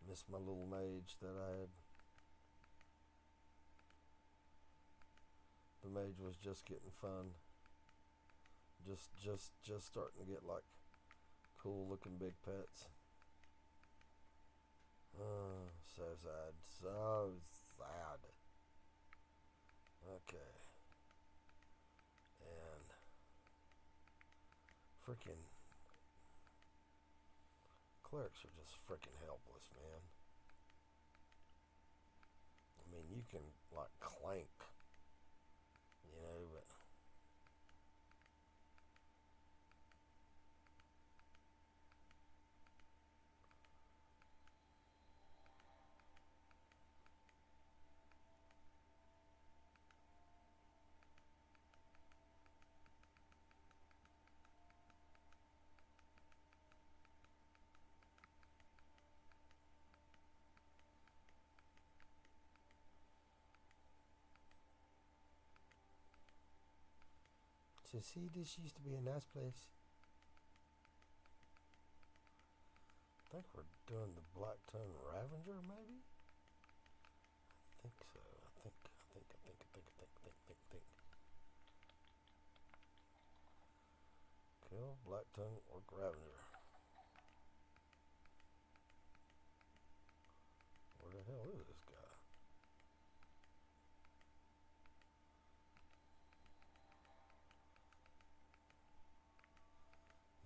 Missed my little mage that I had. The mage was just getting fun. Just starting to get like cool looking big pets. Oh, so sad. So sad. Okay. And freaking clerics are just freaking helpless, man. I mean, you can like clank, but so see, this used to be a nice place. I think we're doing the Black Tongue Ravenger, maybe? I think so. I think. Black tongue or Ravager. Where the hell is this guy?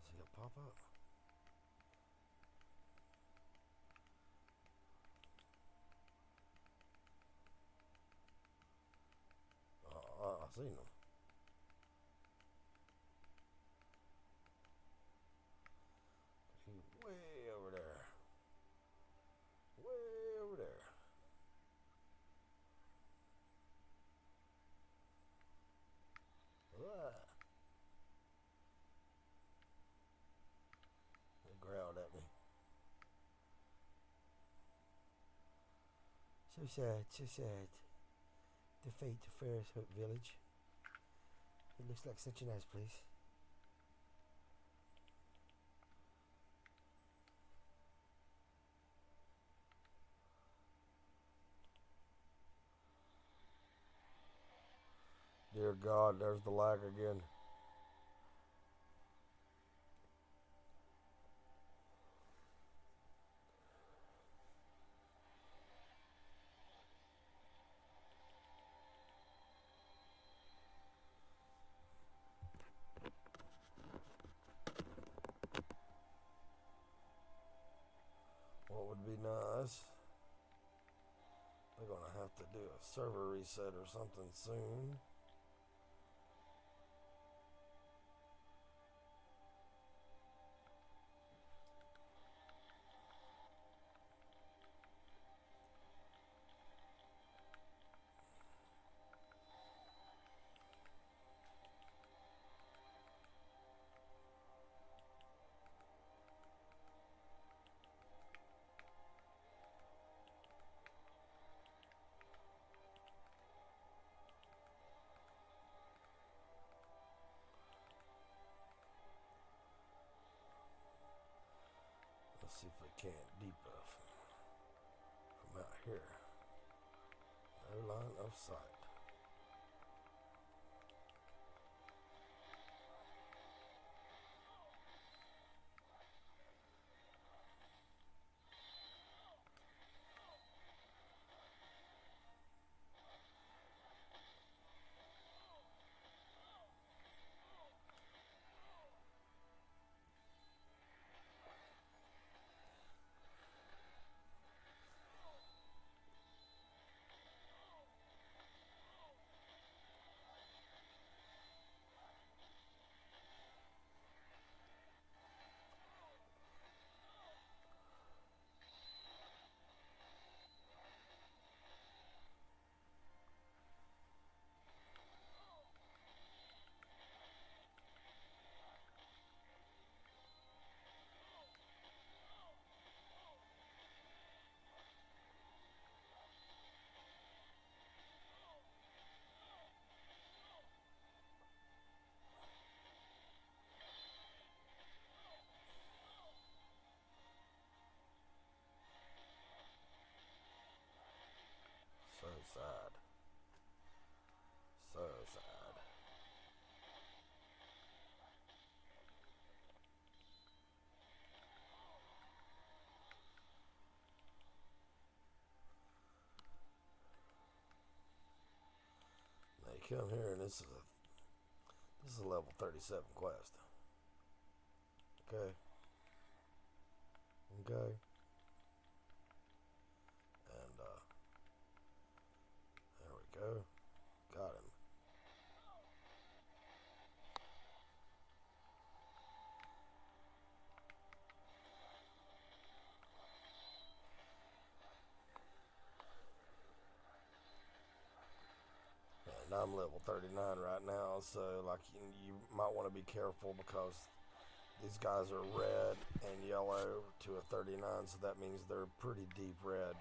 Is he a pop up? I seen him. He's way over there. Way over there. Ah. He growled at me. So sad, so sad. The fate of Ferris Hook Village. It looks like such a nice place. Dear God, there's the lag again. What would be nice? They're gonna have to do a server reset or something soon. Let's see if we can't debuff from out here. No line of sight. So sad. So sad. They come here and this is a level 37 quest. Okay. Okay. And there we go. Got him. And I'm level 39 right now, so like you might want to be careful because these guys are red and yellow to a 39, so that means they're pretty deep red.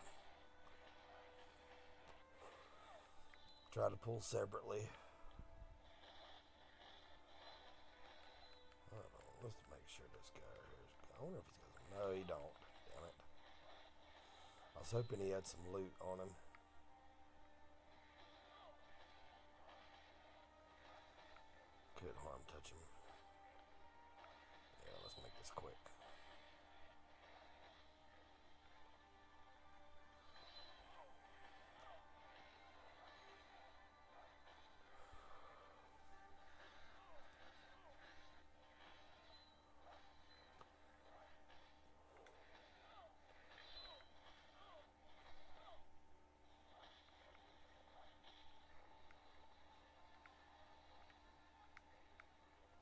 Try to pull separately. Let's make sure this guy here is. I wonder if he's got. No, he don't. Damn it. I was hoping he had some loot on him. Could harm touch him. this quick.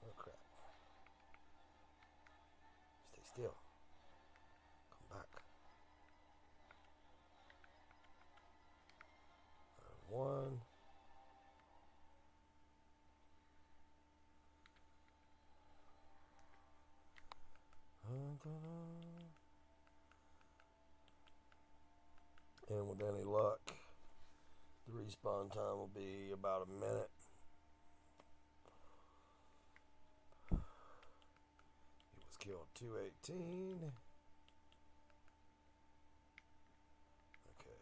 Oh crap. Stay still. Come back. One. And with any luck, the respawn time will be about a minute. He was killed 218. Okay.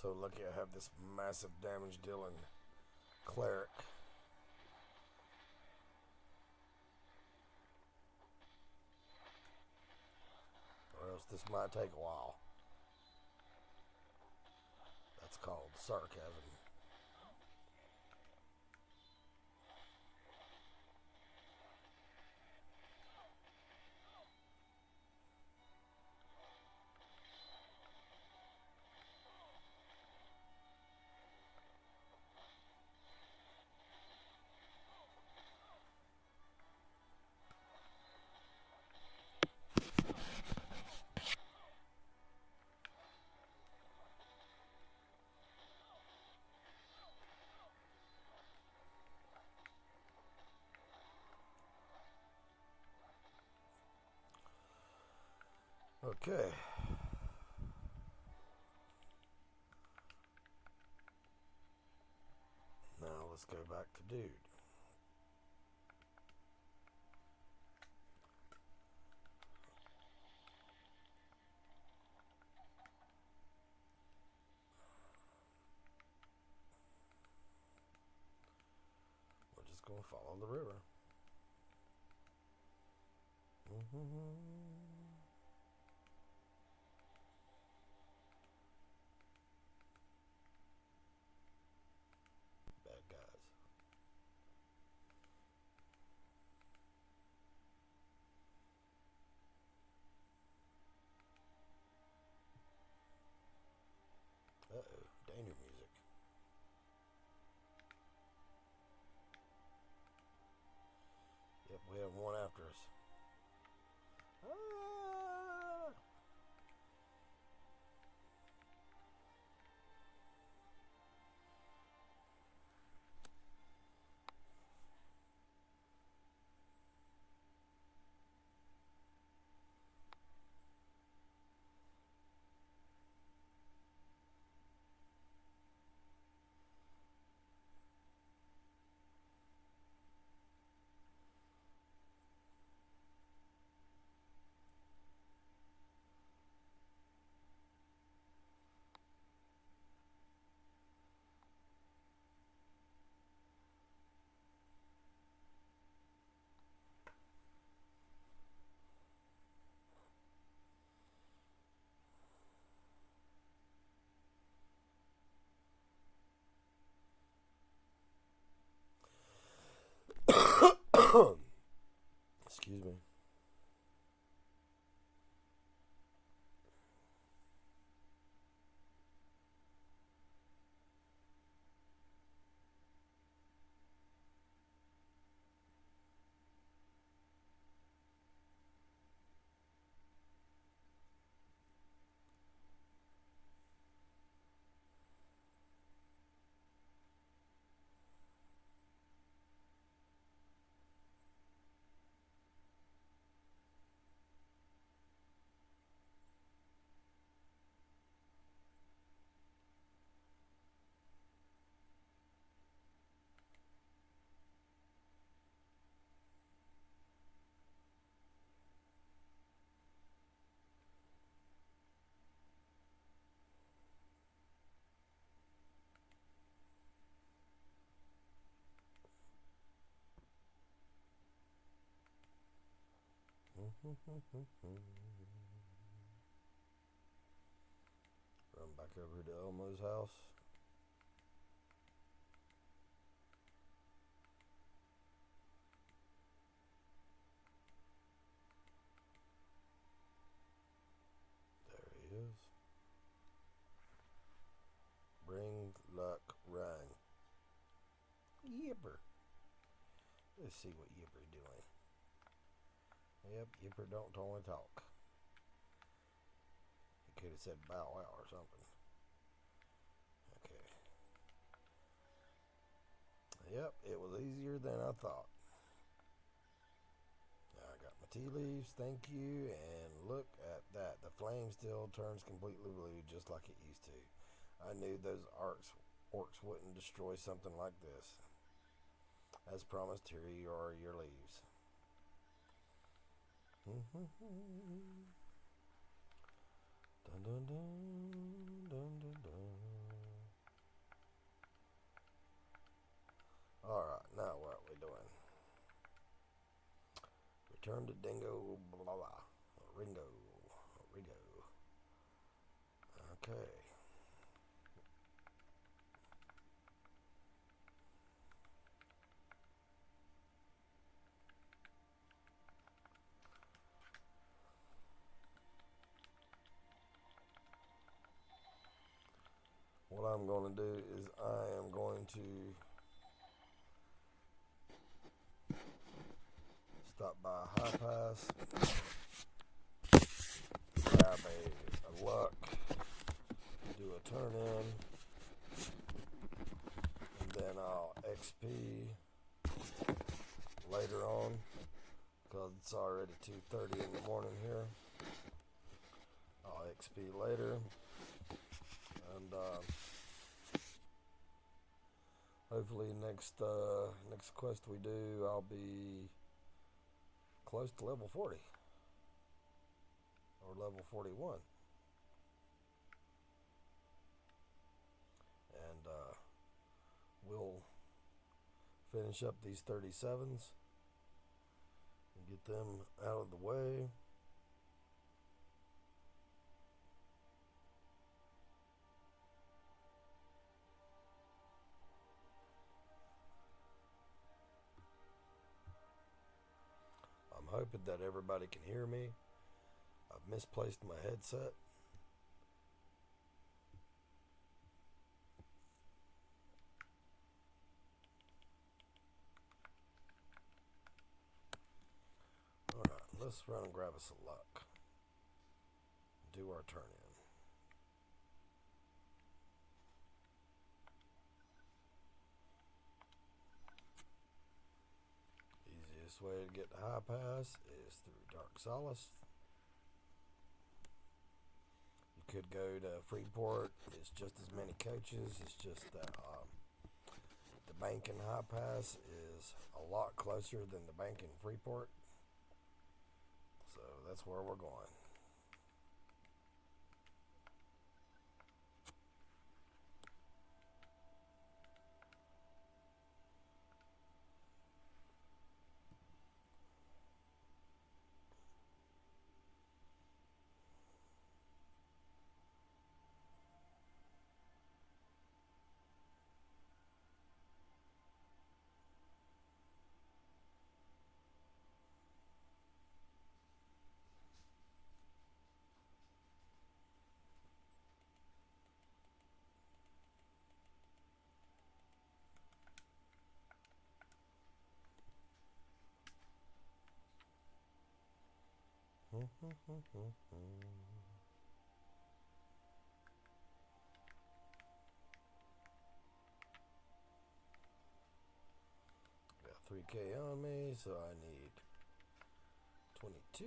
So lucky I have this massive damage dealing cleric. Or else this might take a while. That's called sarcasm. Okay. Now let's go back to dude. We're just going to follow the river. Bad guys. Uh-oh, danger music. Yep, we have one after us. Ah! Excuse me. Run back over to Elmo's house. There he is. Bring luck run. Yipper. Let's see what Yipper's doing. Yep, Yipper don't only talk. He could have said bow wow or something. Okay. Yep, it was easier than I thought. I got my tea leaves, thank you, and look at that. The flame still turns completely blue just like it used to. I knew those orcs wouldn't destroy something like this. As promised, here are your leaves. Dun, dun, dun, dun, dun, dun. Alright, now what are we doing? Return to Dingo, blah, blah, blah. Rigo. Okay. What I'm going to do is I am going to stop by a high pass, grab a luck, do a turn in, and then I'll XP later on because it's already 2:30 in the morning here. I'll XP later, and hopefully next quest we do, I'll be close to level 40 or level 41, and we'll finish up these 37s and get them out of the way. I'm hoping that everybody can hear me. I've misplaced my headset. Alright, let's run and grab us a luck. Do our turn in. Easiest way to get to High Pass is through Dark Solace. You could go to Freeport. It's just as many coaches. It's just that the bank in High Pass is a lot closer than the bank in Freeport. So that's where we're going. Got 3K on me, so I need 22.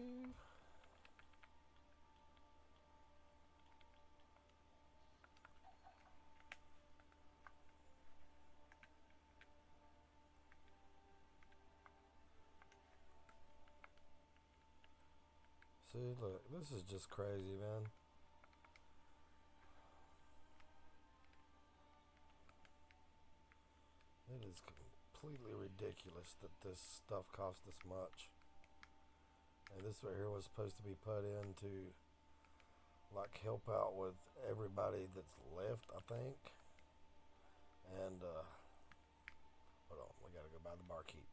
See, look, this is just crazy, man. It is completely ridiculous that this stuff costs this much. And this right here was supposed to be put in to like help out with everybody that's left, I think. And hold on, we gotta go by the barkeep.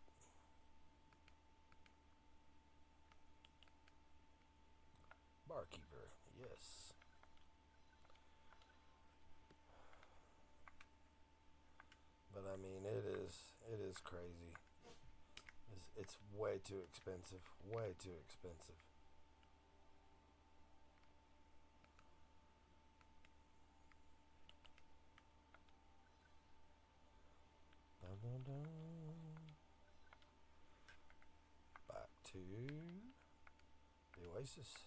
Barkeeper, yes. But I mean, it is crazy. It's way too expensive. Way too expensive. Dun, dun, dun. Back to the Oasis.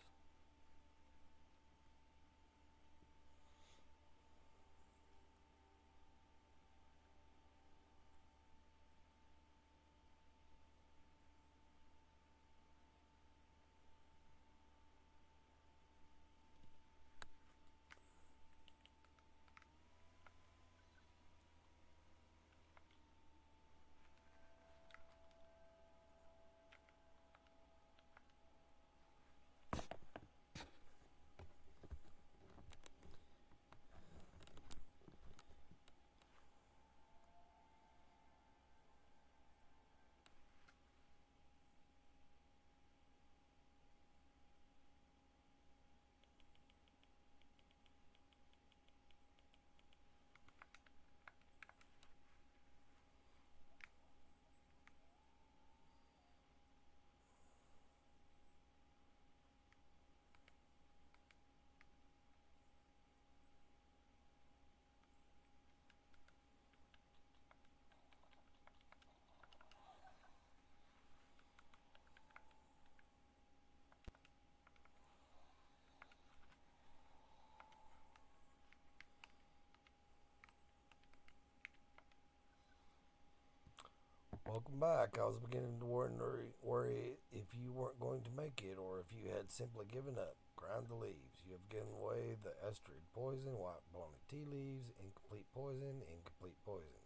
Welcome back. I was beginning to worry if you weren't going to make it or if you had simply given up. Grind the leaves. You have given away the Astrid poison, white baloney tea leaves, incomplete poison, incomplete poison.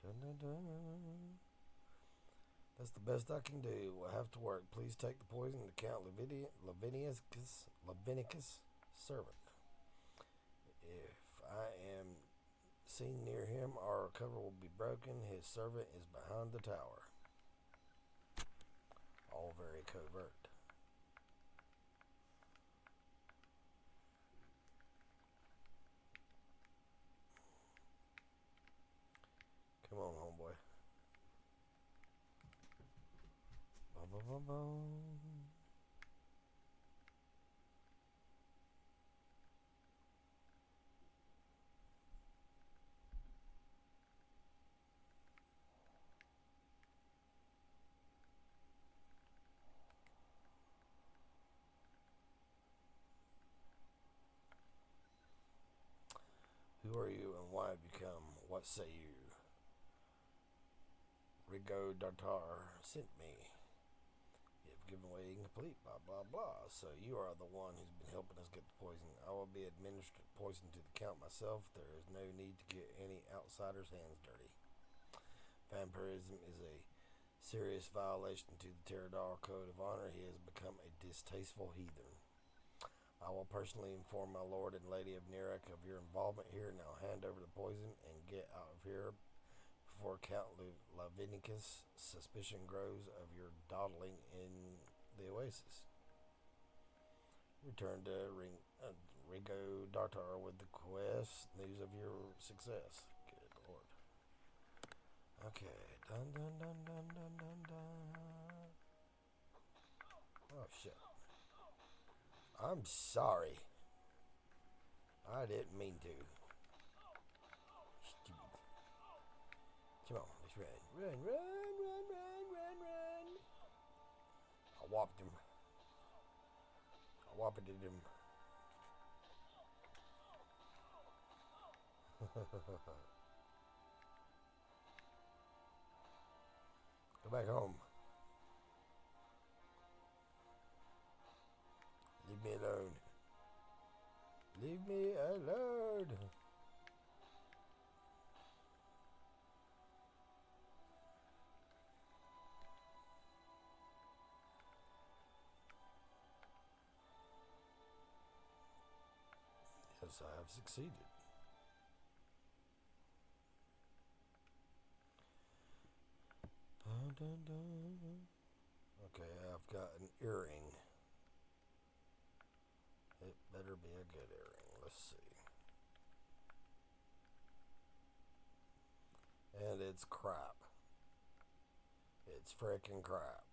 Dun, dun, dun. That's the best I can do. We'll have to work. Please take the poison to Count Leviticus' servant. If I am seen near him, our cover will be broken. His servant is behind the tower. All very covert. Come on, homeboy. Ba-ba-ba-ba. Who are you and why have you come? What say you? Rigo Dartar sent me. You have given away incomplete, blah, blah, blah. So you are the one who's been helping us get the poison. I will be administering poison to the Count myself. There is no need to get any outsider's hands dirty. Vampirism is a serious violation to the Pterodar Code of Honor. He has become a distasteful heathen. I will personally inform my lord and lady of Nerak of your involvement here. Now hand over the poison and get out of here before Count Leviticus' suspicion grows of your dawdling in the Oasis. Return to Rigo Dartar with the quest news of your success. Good lord. Okay. Dun dun dun dun dun dun dun. Oh, shit. I'm sorry. I didn't mean to. Stupid. Come on, let's run. Run. I whopped him. I whopped him. Go back home. Leave me alone. Leave me alone. Yes, I have succeeded. Okay, I've got an earring. It better be a good earring. Let's see. And it's crap. It's freaking crap.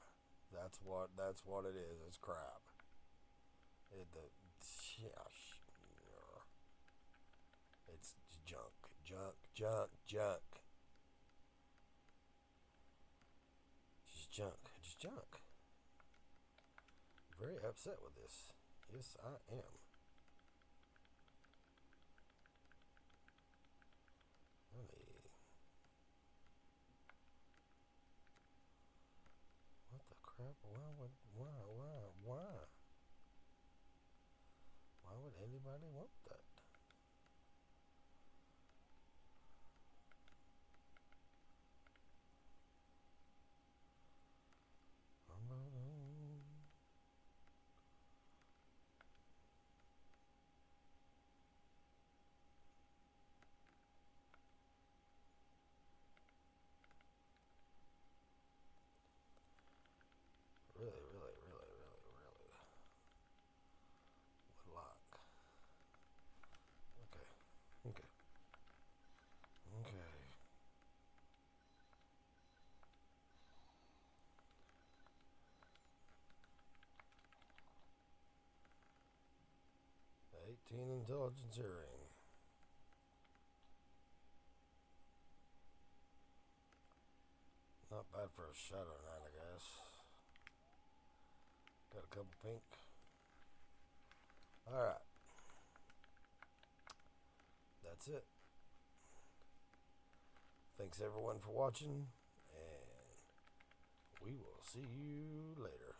That's what it is. It's crap. It's junk. Just junk. Very upset with this. Yes, I am. What the crap? Why? Why would anybody want that? Really. Would lock. Okay. 18 intelligence earring. Not bad for a shadow knight, I guess. Got a couple pink. Alright. That's it. Thanks everyone for watching, and we will see you later.